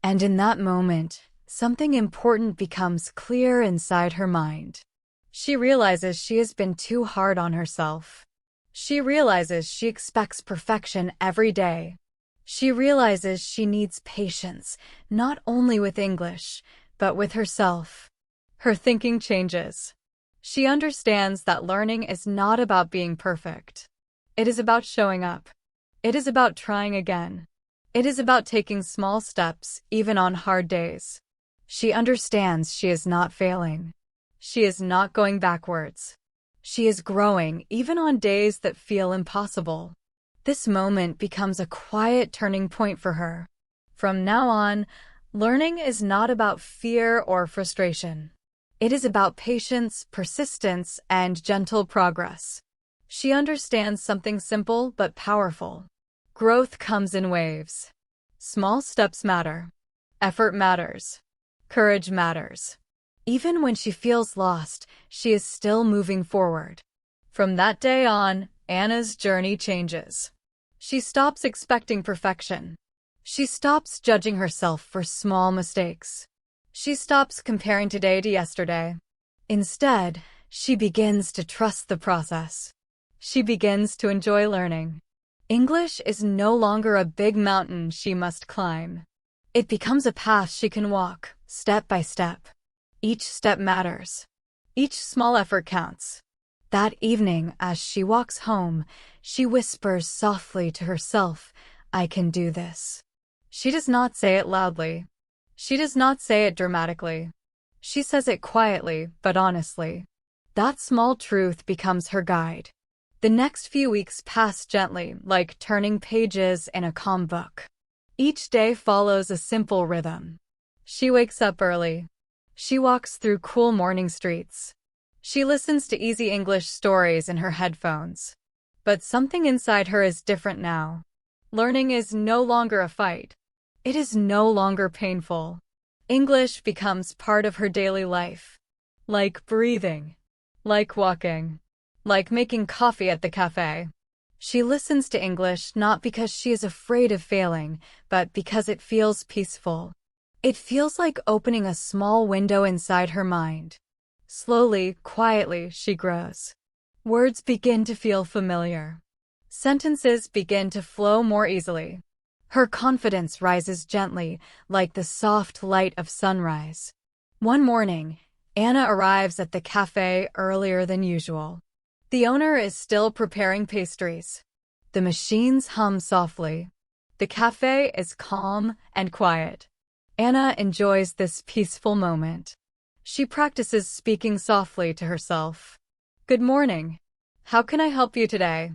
And in that moment, something important becomes clear inside her mind. She realizes she has been too hard on herself. She realizes she expects perfection every day. She realizes she needs patience, not only with English, but with herself. Her thinking changes. She understands that learning is not about being perfect. It is about showing up. It is about trying again. It is about taking small steps, even on hard days. She understands she is not failing. She is not going backwards. She is growing even on days that feel impossible. This moment becomes a quiet turning point for her. From now on, learning is not about fear or frustration. It is about patience, persistence, and gentle progress. She understands something simple but powerful. Growth comes in waves. Small steps matter. Effort matters. Courage matters. Even when she feels lost, she is still moving forward. From that day on, Anna's journey changes. She stops expecting perfection. She stops judging herself for small mistakes. She stops comparing today to yesterday. Instead, she begins to trust the process. She begins to enjoy learning. English is no longer a big mountain she must climb. It becomes a path she can walk, step by step. Each step matters. Each small effort counts. That evening, as she walks home, she whispers softly to herself, "I can do this." She does not say it loudly. She does not say it dramatically. She says it quietly, but honestly. That small truth becomes her guide. The next few weeks pass gently, like turning pages in a calm book. Each day follows a simple rhythm. She wakes up early. She walks through cool morning streets. She listens to easy English stories in her headphones. But something inside her is different now. Learning is no longer a fight. It is no longer painful. English becomes part of her daily life. Like breathing. Like walking. Like making coffee at the cafe. She listens to English not because she is afraid of failing, but because it feels peaceful. It feels like opening a small window inside her mind. Slowly, quietly, she grows. Words begin to feel familiar. Sentences begin to flow more easily. Her confidence rises gently, like the soft light of sunrise. One morning, Anna arrives at the cafe earlier than usual. The owner is still preparing pastries. The machines hum softly. The cafe is calm and quiet. Anna enjoys this peaceful moment. She practices speaking softly to herself. "Good morning. How can I help you today?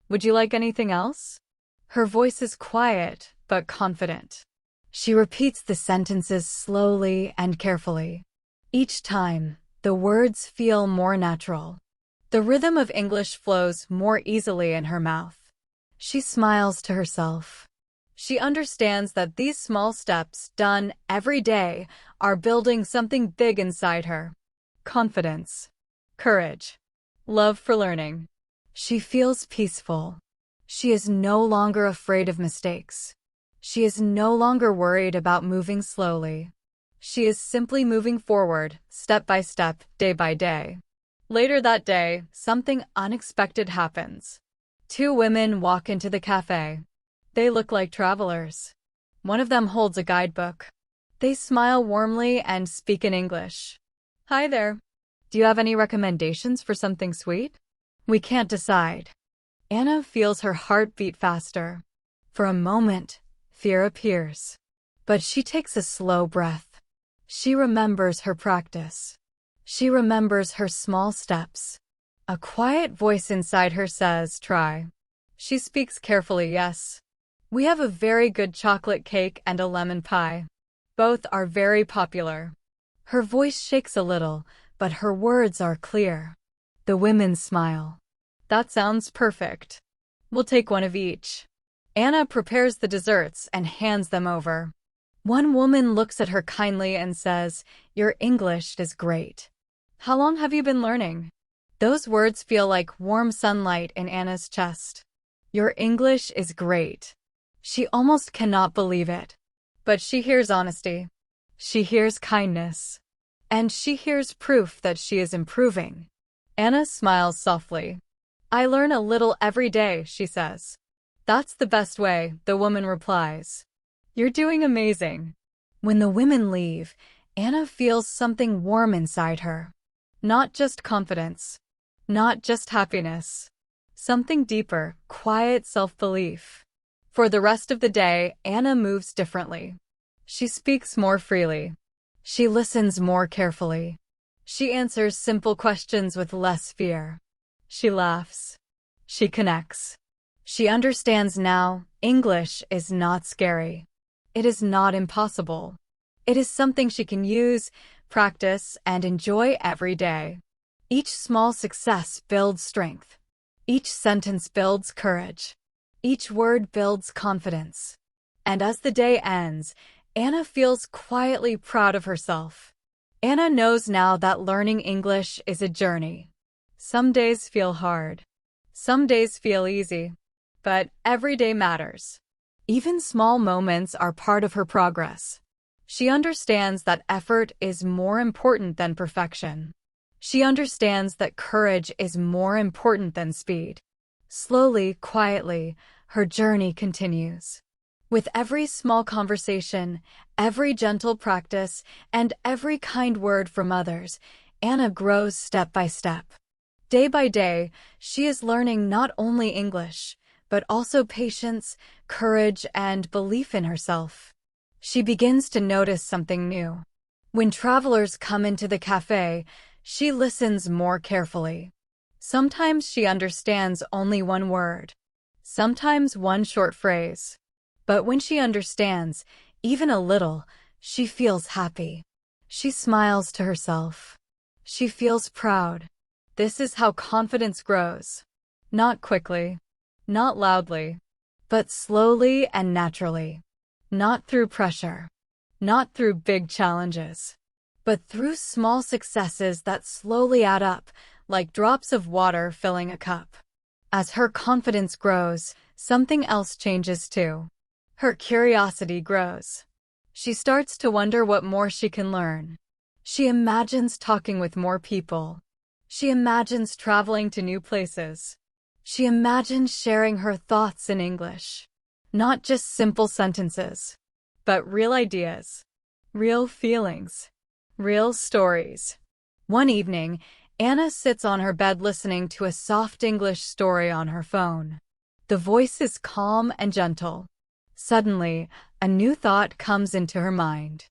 Would you like anything else?" Her voice is quiet, but confident. She repeats the sentences slowly and carefully. Each time, the words feel more natural. The rhythm of English flows more easily in her mouth. She smiles to herself. She understands that these small steps, done every day, are building something big inside her. Confidence. Courage. Love for learning. She feels peaceful. She is no longer afraid of mistakes. She is no longer worried about moving slowly. She is simply moving forward, step by step, day by day. Later that day, something unexpected happens. Two women walk into the cafe. They look like travelers. One of them holds a guidebook. They smile warmly and speak in English. "Hi there. Do you have any recommendations for something sweet?" "We can't decide." Anna feels her heart beat faster. For a moment, fear appears. But she takes a slow breath. She remembers her practice. She remembers her small steps. A quiet voice inside her says, "Try." She speaks carefully, "Yes. We have a very good chocolate cake and a lemon pie. Both are very popular." Her voice shakes a little, but her words are clear. The women smile. "That sounds perfect. We'll take one of each." Anna prepares the desserts and hands them over. One woman looks at her kindly and says, "Your English is great. How long have you been learning?" Those words feel like warm sunlight in Anna's chest. Your English is great. She almost cannot believe it. But she hears honesty. She hears kindness. And she hears proof that she is improving. Anna smiles softly. "I learn a little every day," she says. "That's the best way," the woman replies. "You're doing amazing." When the women leave, Anna feels something warm inside her. Not just confidence. Not just happiness. Something deeper, quiet self-belief. For the rest of the day, Anna moves differently. She speaks more freely. She listens more carefully. She answers simple questions with less fear. She laughs. She connects. She understands now English is not scary. It is not impossible. It is something she can use, practice, and enjoy every day. Each small success builds strength. Each sentence builds courage. Each word builds confidence. And as the day ends, Anna feels quietly proud of herself. Anna knows now that learning English is a journey. Some days feel hard. Some days feel easy. But every day matters. Even small moments are part of her progress. She understands that effort is more important than perfection. She understands that courage is more important than speed. Slowly, quietly, her journey continues. With every small conversation, every gentle practice, and every kind word from others, Anna grows step by step. Day by day, she is learning not only English, but also patience, courage, and belief in herself. She begins to notice something new. When travelers come into the cafe, she listens more carefully. Sometimes she understands only one word. Sometimes one short phrase. But when she understands, even a little, she feels happy. She smiles to herself. She feels proud. This is how confidence grows. Not quickly, not loudly, but slowly and naturally. Not through pressure, not through big challenges, but through small successes that slowly add up, like drops of water filling a cup. As her confidence grows, something else changes too. Her curiosity grows. She starts to wonder what more she can learn. She imagines talking with more people. She imagines traveling to new places. She imagines sharing her thoughts in English. Not just simple sentences, but real ideas, real feelings, real stories. One evening, Anna sits on her bed listening to a soft English story on her phone. The voice is calm and gentle. Suddenly, a new thought comes into her mind.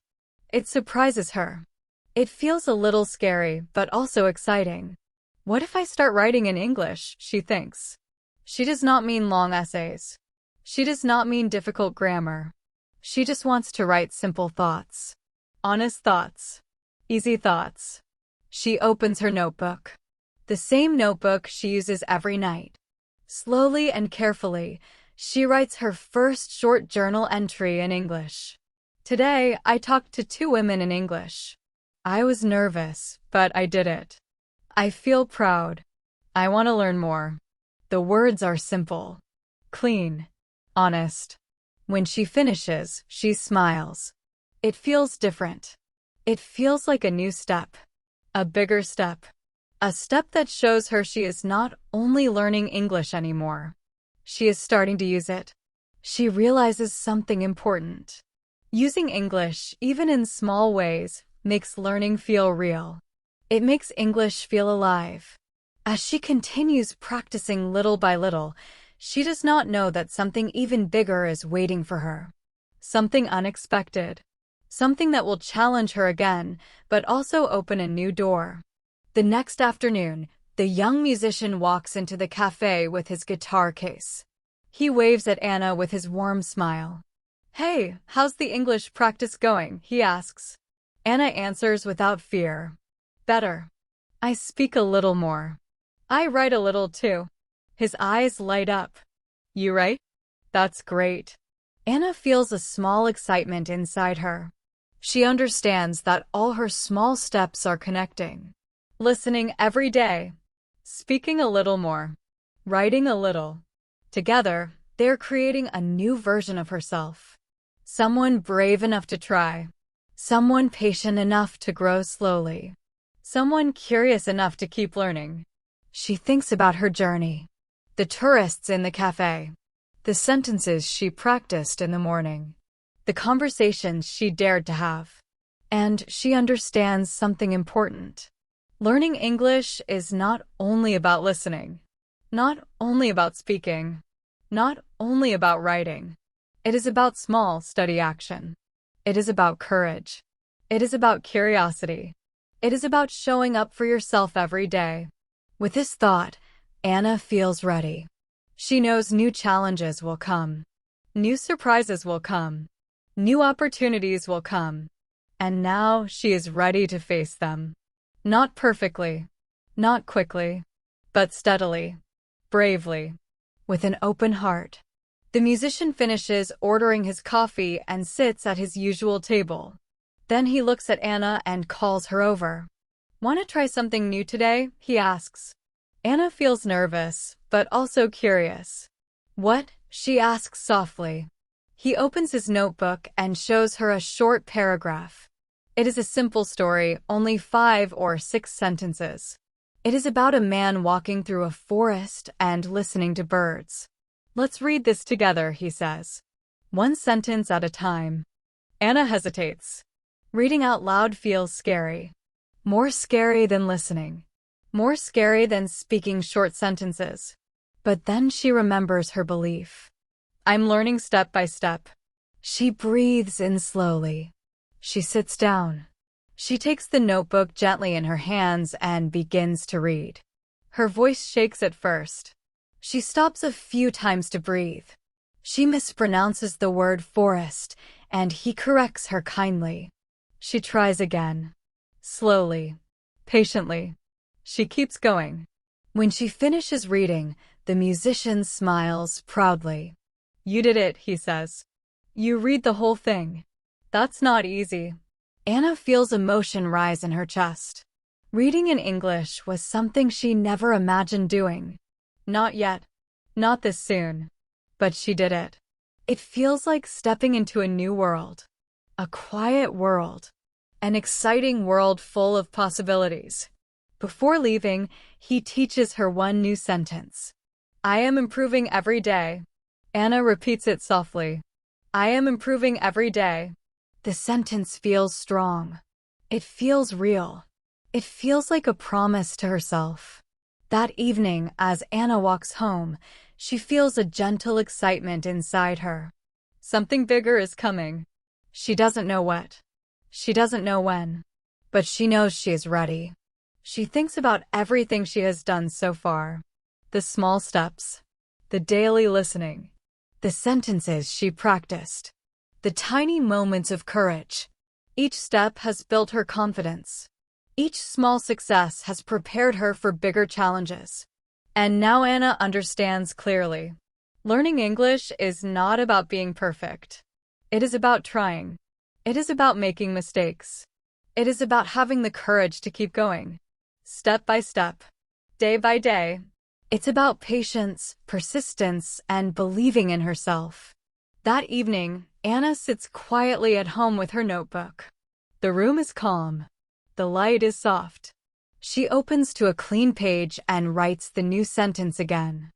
It surprises her. It feels a little scary, but also exciting. What if I start writing in English, she thinks. She does not mean long essays. She does not mean difficult grammar. She just wants to write simple thoughts. Honest thoughts. Easy thoughts. She opens her notebook. The same notebook she uses every night. Slowly and carefully, she writes her first short journal entry in English. Today, I talked to 2 women in English. I was nervous, but I did it. I feel proud. I want to learn more. The words are simple, clean, honest. When she finishes, she smiles. It feels different. It feels like a new step. A bigger step. A step that shows her she is not only learning English anymore. She is starting to use it. She realizes something important. Using English, even in small ways, makes learning feel real. It makes English feel alive. As she continues practicing little by little, she does not know that something even bigger is waiting for her. Something unexpected. Something that will challenge her again, but also open a new door. The next afternoon, the young musician walks into the cafe with his guitar case. He waves at Anna with his warm smile. "Hey, how's the English practice going?" he asks. Anna answers without fear. "Better. I speak a little more. I write a little too." His eyes light up. "You write? That's great." Anna feels a small excitement inside her. She understands that all her small steps are connecting. Listening every day, speaking a little more, writing a little. Together, they're creating a new version of herself. Someone brave enough to try. Someone patient enough to grow slowly. Someone curious enough to keep learning. She thinks about her journey. The tourists in the cafe. The sentences she practiced in the morning. The conversations she dared to have. And she understands something important. Learning English is not only about listening, not only about speaking, not only about writing. It is about small, steady action. It is about courage. It is about curiosity. It is about showing up for yourself every day. With this thought, Anna feels ready. She knows new challenges will come. New surprises will come. New opportunities will come. And now she is ready to face them. Not perfectly, not quickly, but steadily, bravely, with an open heart. The musician finishes ordering his coffee and sits at his usual table. Then he looks at Anna and calls her over. "Want to try something new today?" he asks. Anna feels nervous, but also curious. "What?" she asks softly. He opens his notebook and shows her a short paragraph. It is a simple story, only 5 or 6 sentences. It is about a man walking through a forest and listening to birds. "Let's read this together," he says. One sentence at a time. Anna hesitates. Reading out loud feels scary. More scary than listening. More scary than speaking short sentences. But then she remembers her belief. "I'm learning step by step." She breathes in slowly. She sits down. She takes the notebook gently in her hands and begins to read. Her voice shakes at first. She stops a few times to breathe. She mispronounces the word forest, and he corrects her kindly. She tries again. Slowly. Patiently. She keeps going. When she finishes reading, the musician smiles proudly. "You did it," he says. "You read the whole thing. That's not easy." Anna feels emotion rise in her chest. Reading in English was something she never imagined doing. Not yet. Not this soon. But she did it. It feels like stepping into a new world. A quiet world. An exciting world full of possibilities. Before leaving, he teaches her one new sentence. "I am improving every day." Anna repeats it softly. "I am improving every day." The sentence feels strong. It feels real. It feels like a promise to herself. That evening, as Anna walks home, she feels a gentle excitement inside her. Something bigger is coming. She doesn't know what. She doesn't know when. But she knows she is ready. She thinks about everything she has done so far. The small steps. The daily listening. The sentences she practiced. The tiny moments of courage. Each step has built her confidence. Each small success has prepared her for bigger challenges. And now Anna understands clearly. Learning English is not about being perfect. It is about trying. It is about making mistakes. It is about having the courage to keep going. Step by step. Day by day. It's about patience, persistence, and believing in herself. That evening, Anna sits quietly at home with her notebook. The room is calm. The light is soft. She opens to a clean page and writes the new sentence again.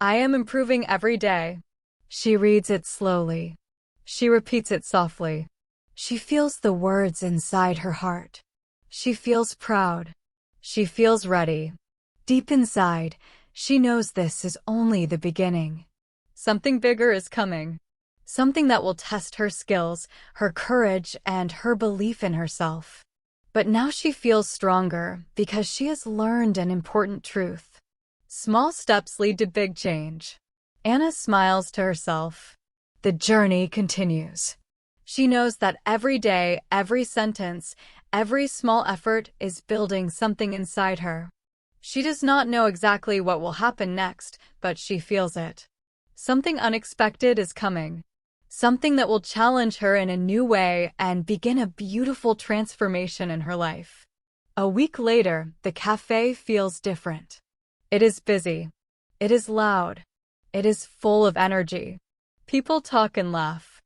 "I am improving every day." She reads it slowly. She repeats it softly. She feels the words inside her heart. She feels proud. She feels ready. Deep inside, she knows this is only the beginning. Something bigger is coming. Something that will test her skills, her courage, and her belief in herself. But now she feels stronger because she has learned an important truth. Small steps lead to big change. Anna smiles to herself. The journey continues. She knows that every day, every sentence, every small effort is building something inside her. She does not know exactly what will happen next, but she feels it. Something unexpected is coming. Something that will challenge her in a new way and begin a beautiful transformation in her life. A week later, the cafe feels different. It is busy. It is loud. It is full of energy. People talk and laugh.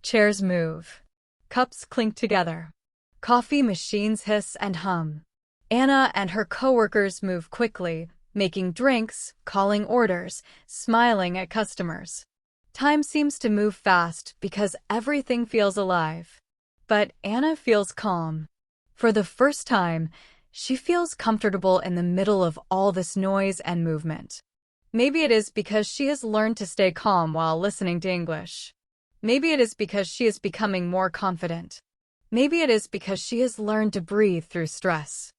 Chairs move. Cups clink together. Coffee machines hiss and hum. Anna and her coworkers move quickly, making drinks, calling orders, smiling at customers. Time seems to move fast because everything feels alive. But Anna feels calm. For the first time, she feels comfortable in the middle of all this noise and movement. Maybe it is because she has learned to stay calm while listening to English. Maybe it is because she is becoming more confident. Maybe it is because she has learned to breathe through stress.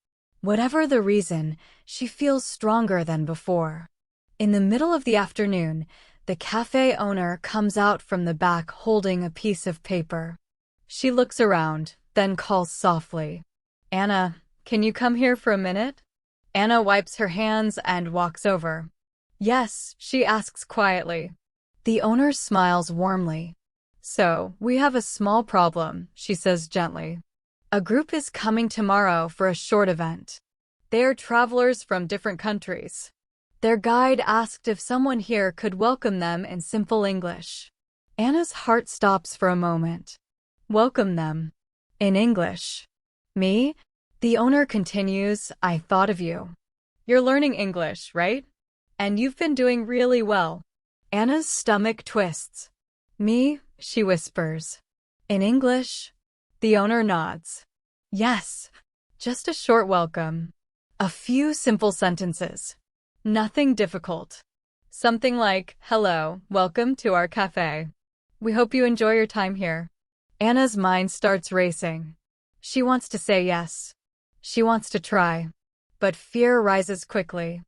Whatever the reason, she feels stronger than before. In the middle of the afternoon, the cafe owner comes out from the back holding a piece of paper. She looks around, then calls softly, "Anna, can you come here for a minute?" Anna wipes her hands and walks over. "Yes," she asks quietly. The owner smiles warmly. "So, we have a small problem," she says gently. "A group is coming tomorrow for a short event. They are travelers from different countries. Their guide asked if someone here could welcome them in simple English." Anna's heart stops for a moment. Welcome them. In English. Me? The owner continues, "I thought of you. You're learning English, right? And you've been doing really well." Anna's stomach twists. "Me?" she whispers. "In English?" The owner nods. "Yes. Just a short welcome. A few simple sentences. Nothing difficult. Something like, 'Hello, welcome to our cafe. We hope you enjoy your time here.'" Anna's mind starts racing. She wants to say yes. She wants to try. But fear rises quickly.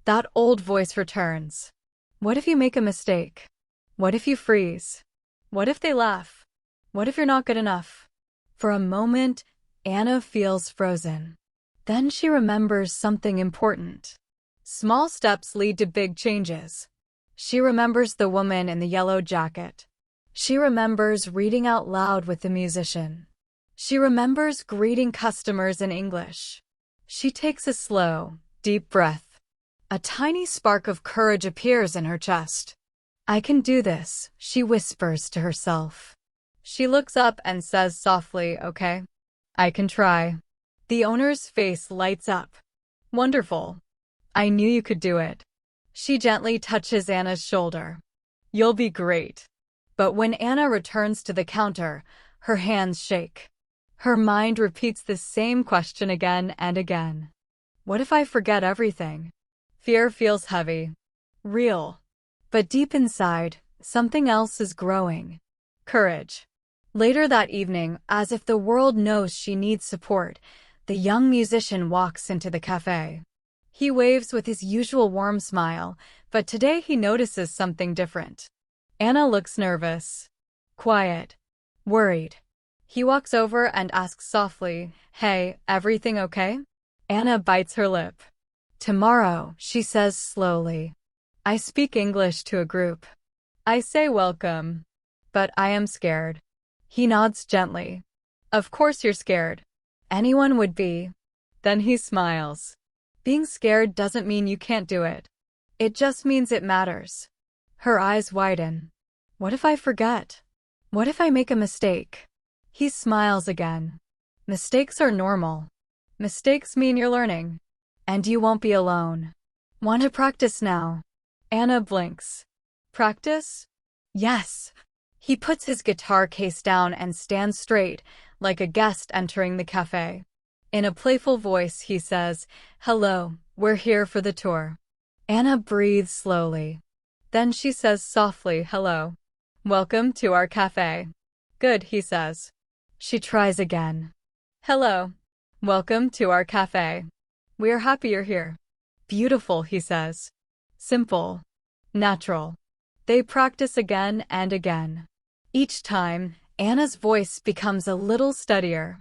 That old voice returns. What if you make a mistake? What if you freeze? What if they laugh? What if you're not good enough? For a moment, Anna feels frozen. Then she remembers something important. Small steps lead to big changes. She remembers the woman in the yellow jacket. She remembers reading out loud with the musician. She remembers greeting customers in English. She takes a slow, deep breath. A tiny spark of courage appears in her chest. "I can do this," she whispers to herself. She looks up and says softly, "Okay, I can try." The owner's face lights up. "Wonderful. I knew you could do it." She gently touches Anna's shoulder. "You'll be great." But when Anna returns to the counter, her hands shake. Her mind repeats the same question again and again. What if I forget everything? Fear feels heavy. Real. But deep inside, something else is growing. Courage. Later that evening, as if the world knows she needs support, the young musician walks into the cafe. He waves with his usual warm smile, but today he notices something different. Anna looks nervous, quiet, worried. He walks over and asks softly, "Hey, everything okay?" Anna bites her lip. "Tomorrow," she says slowly, "I speak English to a group. I say welcome. But I am scared." He nods gently. "Of course you're scared. Anyone would be." Then he smiles. "Being scared doesn't mean you can't do it. It just means it matters." Her eyes widen. "What if I forget? What if I make a mistake?" He smiles again. "Mistakes are normal. Mistakes mean you're learning. And you won't be alone. Want to practice now?" Anna blinks. "Practice?" "Yes." He puts his guitar case down and stands straight, like a guest entering the cafe. In a playful voice, he says, "Hello, we're here for the tour." Anna breathes slowly. Then she says softly, "Hello. Welcome to our cafe." "Good," he says. She tries again. "Hello. Welcome to our cafe. We are happy you're here." "Beautiful," he says. Simple. Natural. They practice again and again. Each time, Anna's voice becomes a little steadier,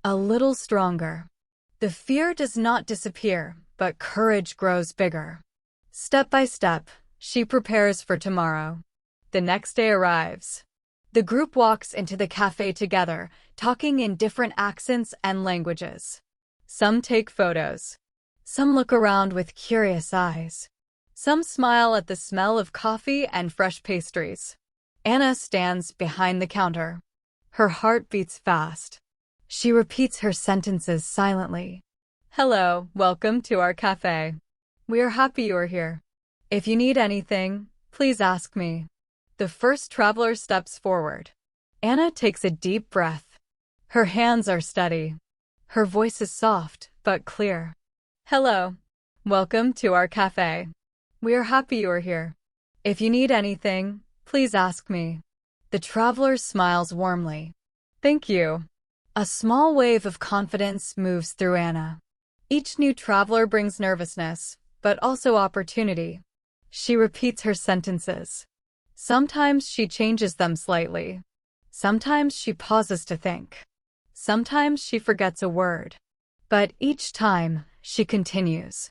a little stronger. The fear does not disappear, but courage grows bigger. Step by step, she prepares for tomorrow. The next day arrives. The group walks into the cafe together, talking in different accents and languages. Some take photos. Some look around with curious eyes. Some smile at the smell of coffee and fresh pastries. Anna stands behind the counter. Her heart beats fast. She repeats her sentences silently. "Hello, welcome to our cafe. We are happy you are here. If you need anything, please ask me." The first traveler steps forward. Anna takes a deep breath. Her hands are steady. Her voice is soft, but clear. "Hello. Welcome to our cafe. We are happy you are here. If you need anything, please ask me." The traveler smiles warmly. "Thank you." A small wave of confidence moves through Anna. Each new traveler brings nervousness, but also opportunity. She repeats her sentences. Sometimes she changes them slightly. Sometimes she pauses to think. Sometimes she forgets a word. But each time, she continues.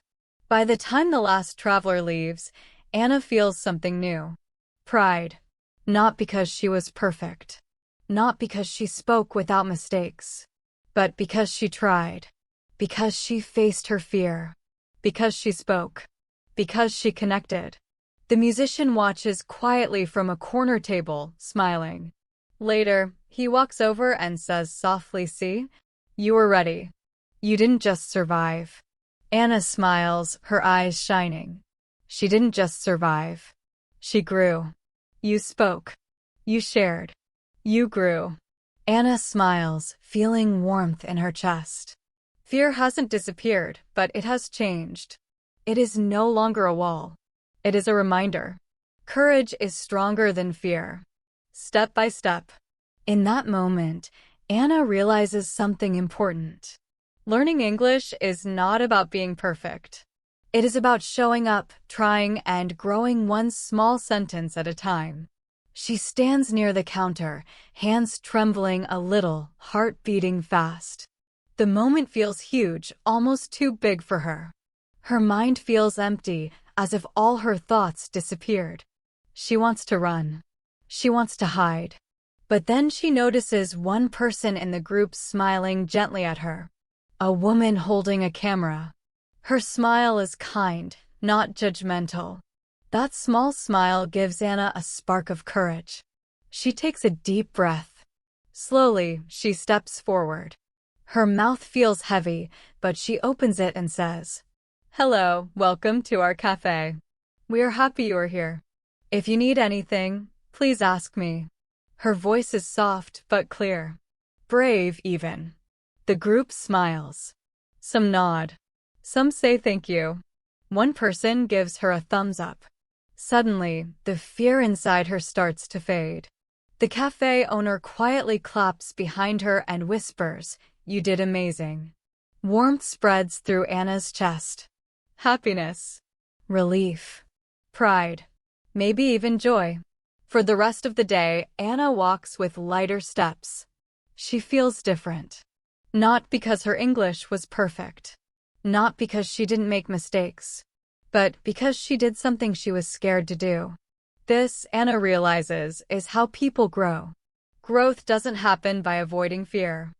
By the time the last traveler leaves, Anna feels something new. Pride. Not because she was perfect. Not because she spoke without mistakes. But because she tried. Because she faced her fear. Because she spoke. Because she connected. The musician watches quietly from a corner table, smiling. Later, he walks over and says softly, "See? You were ready. You didn't just survive." Anna smiles, her eyes shining. She didn't just survive. She grew. You spoke. You shared. You grew. Anna smiles, feeling warmth in her chest. Fear hasn't disappeared, but it has changed. It is no longer a wall. It is a reminder. Courage is stronger than fear. Step by step. In that moment, Anna realizes something important. Learning English is not about being perfect. It is about showing up, trying, and growing one small sentence at a time. She stands near the counter, hands trembling a little, heart beating fast. The moment feels huge, almost too big for her. Her mind feels empty, as if all her thoughts disappeared. She wants to run. She wants to hide. But then she notices one person in the group smiling gently at her. A woman holding a camera. Her smile is kind, not judgmental. That small smile gives Anna a spark of courage. She takes a deep breath. Slowly, she steps forward. Her mouth feels heavy, but she opens it and says, "Hello, welcome to our cafe. We are happy you are here. If you need anything, please ask me." Her voice is soft but clear. Brave, even. The group smiles. Some nod. Some say thank you. One person gives her a thumbs up. Suddenly, the fear inside her starts to fade. The cafe owner quietly claps behind her and whispers, "You did amazing." Warmth spreads through Anna's chest. Happiness. Relief. Pride. Maybe even joy. For the rest of the day, Anna walks with lighter steps. She feels different. Not because her English was perfect. Not because she didn't make mistakes. But because she did something she was scared to do. This, Anna realizes, is how people grow. Growth doesn't happen by avoiding fear.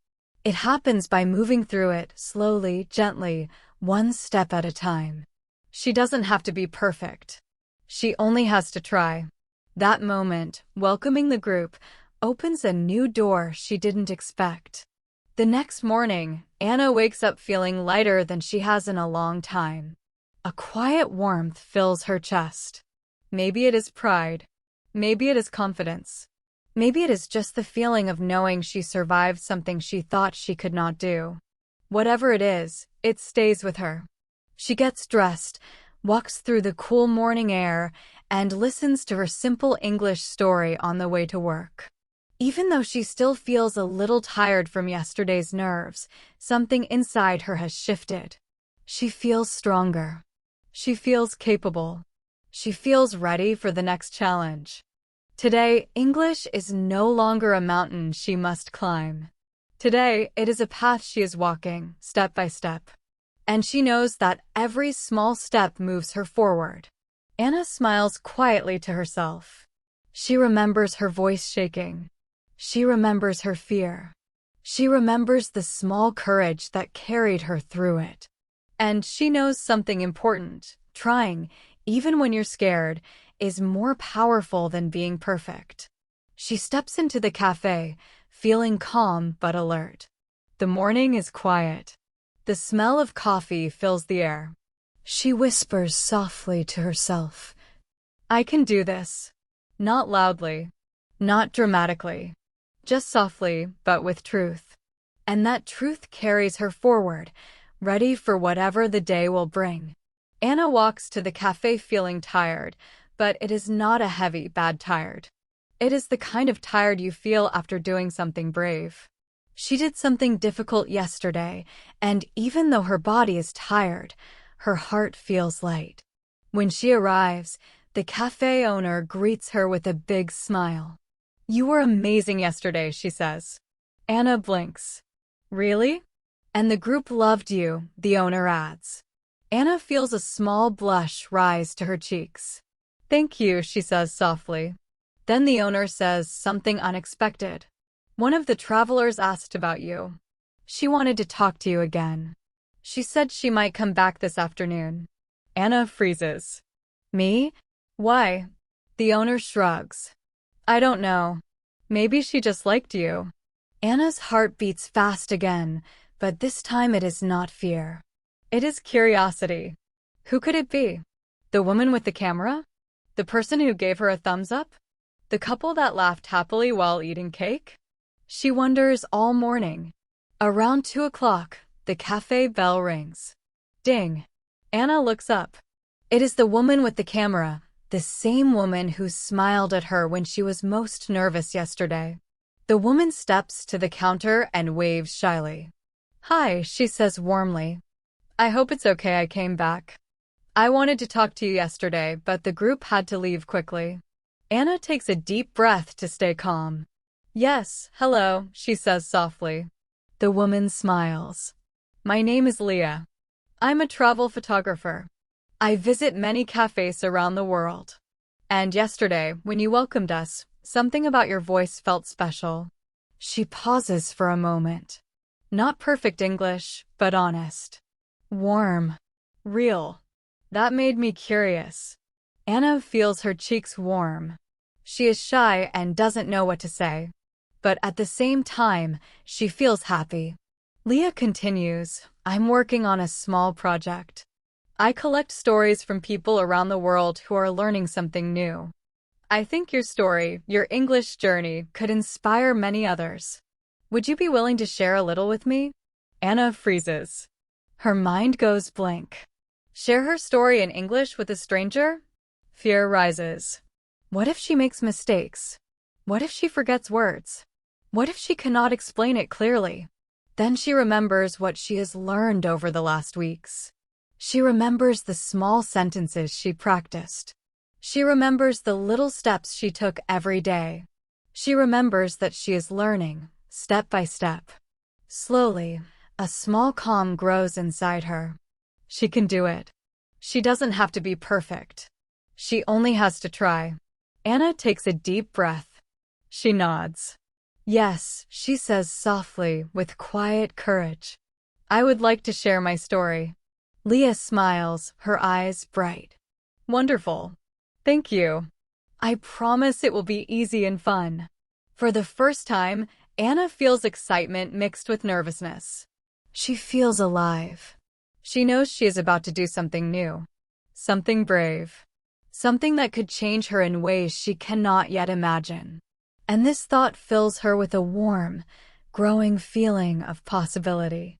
It happens by moving through it, slowly, gently, one step at a time. She doesn't have to be perfect. She only has to try. That moment, welcoming the group, opens a new door she didn't expect. The next morning, Anna wakes up feeling lighter than she has in a long time. A quiet warmth fills her chest. Maybe it is pride. Maybe it is confidence. Maybe it is just the feeling of knowing she survived something she thought she could not do. Whatever it is, it stays with her. She gets dressed, walks through the cool morning air, and listens to her simple English story on the way to work. Even though she still feels a little tired from yesterday's nerves, something inside her has shifted. She feels stronger. She feels capable. She feels ready for the next challenge. Today, English is no longer a mountain she must climb. Today, it is a path she is walking, step by step. And she knows that every small step moves her forward. Anna smiles quietly to herself. She remembers her voice shaking. She remembers her fear. She remembers the small courage that carried her through it. And she knows something important. Trying, even when you're scared, is more powerful than being perfect. She steps into the cafe, feeling calm but alert. The morning is quiet. The smell of coffee fills the air. She whispers softly to herself, "I can do this." Not loudly, not dramatically, just softly, but with truth. And that truth carries her forward, ready for whatever the day will bring. Anna walks to the cafe feeling tired, but it is not a heavy, bad tired. It is the kind of tired you feel after doing something brave. She did something difficult yesterday, and even though her body is tired, her heart feels light. When she arrives, the cafe owner greets her with a big smile. "You were amazing yesterday," she says. Anna blinks. "Really?" "And the group loved you," the owner adds. Anna feels a small blush rise to her cheeks. "Thank you," she says softly. Then the owner says something unexpected. "One of the travelers asked about you. She wanted to talk to you again. She said she might come back this afternoon." Anna freezes. "Me? Why?" The owner shrugs. "I don't know. Maybe she just liked you." Anna's heart beats fast again, but this time it is not fear. It is curiosity. Who could it be? The woman with the camera? The person who gave her a thumbs up? The couple that laughed happily while eating cake? She wonders all morning. Around 2 o'clock, the cafe bell rings. Ding. Anna looks up. It is the woman with the camera, the same woman who smiled at her when she was most nervous yesterday. The woman steps to the counter and waves shyly. "Hi," she says warmly. "I hope it's okay I came back. I wanted to talk to you yesterday, but the group had to leave quickly." Anna takes a deep breath to stay calm. "Yes, hello," she says softly. The woman smiles. "My name is Leah. I'm a travel photographer. I visit many cafes around the world. And yesterday, when you welcomed us, something about your voice felt special." She pauses for a moment. Not perfect English, but honest. Warm. Real. That made me curious. Anna feels her cheeks warm. She is shy and doesn't know what to say. But at the same time, she feels happy. Leah continues, "I'm working on a small project. I collect stories from people around the world who are learning something new. I think your story, your English journey, could inspire many others. Would you be willing to share a little with me?" Anna freezes. Her mind goes blank. Share her story in English with a stranger? Fear rises. What if she makes mistakes? What if she forgets words? What if she cannot explain it clearly? Then she remembers what she has learned over the last weeks. She remembers the small sentences she practiced. She remembers the little steps she took every day. She remembers that she is learning, step by step. Slowly, a small calm grows inside her. She can do it. She doesn't have to be perfect. She only has to try. Anna takes a deep breath. She nods. "Yes," she says softly, with quiet courage. "I would like to share my story." Leah smiles, her eyes bright. "Wonderful. Thank you. I promise it will be easy and fun." For the first time, Anna feels excitement mixed with nervousness. She feels alive. She knows she is about to do something new. Something brave. Something that could change her in ways she cannot yet imagine. And this thought fills her with a warm, growing feeling of possibility.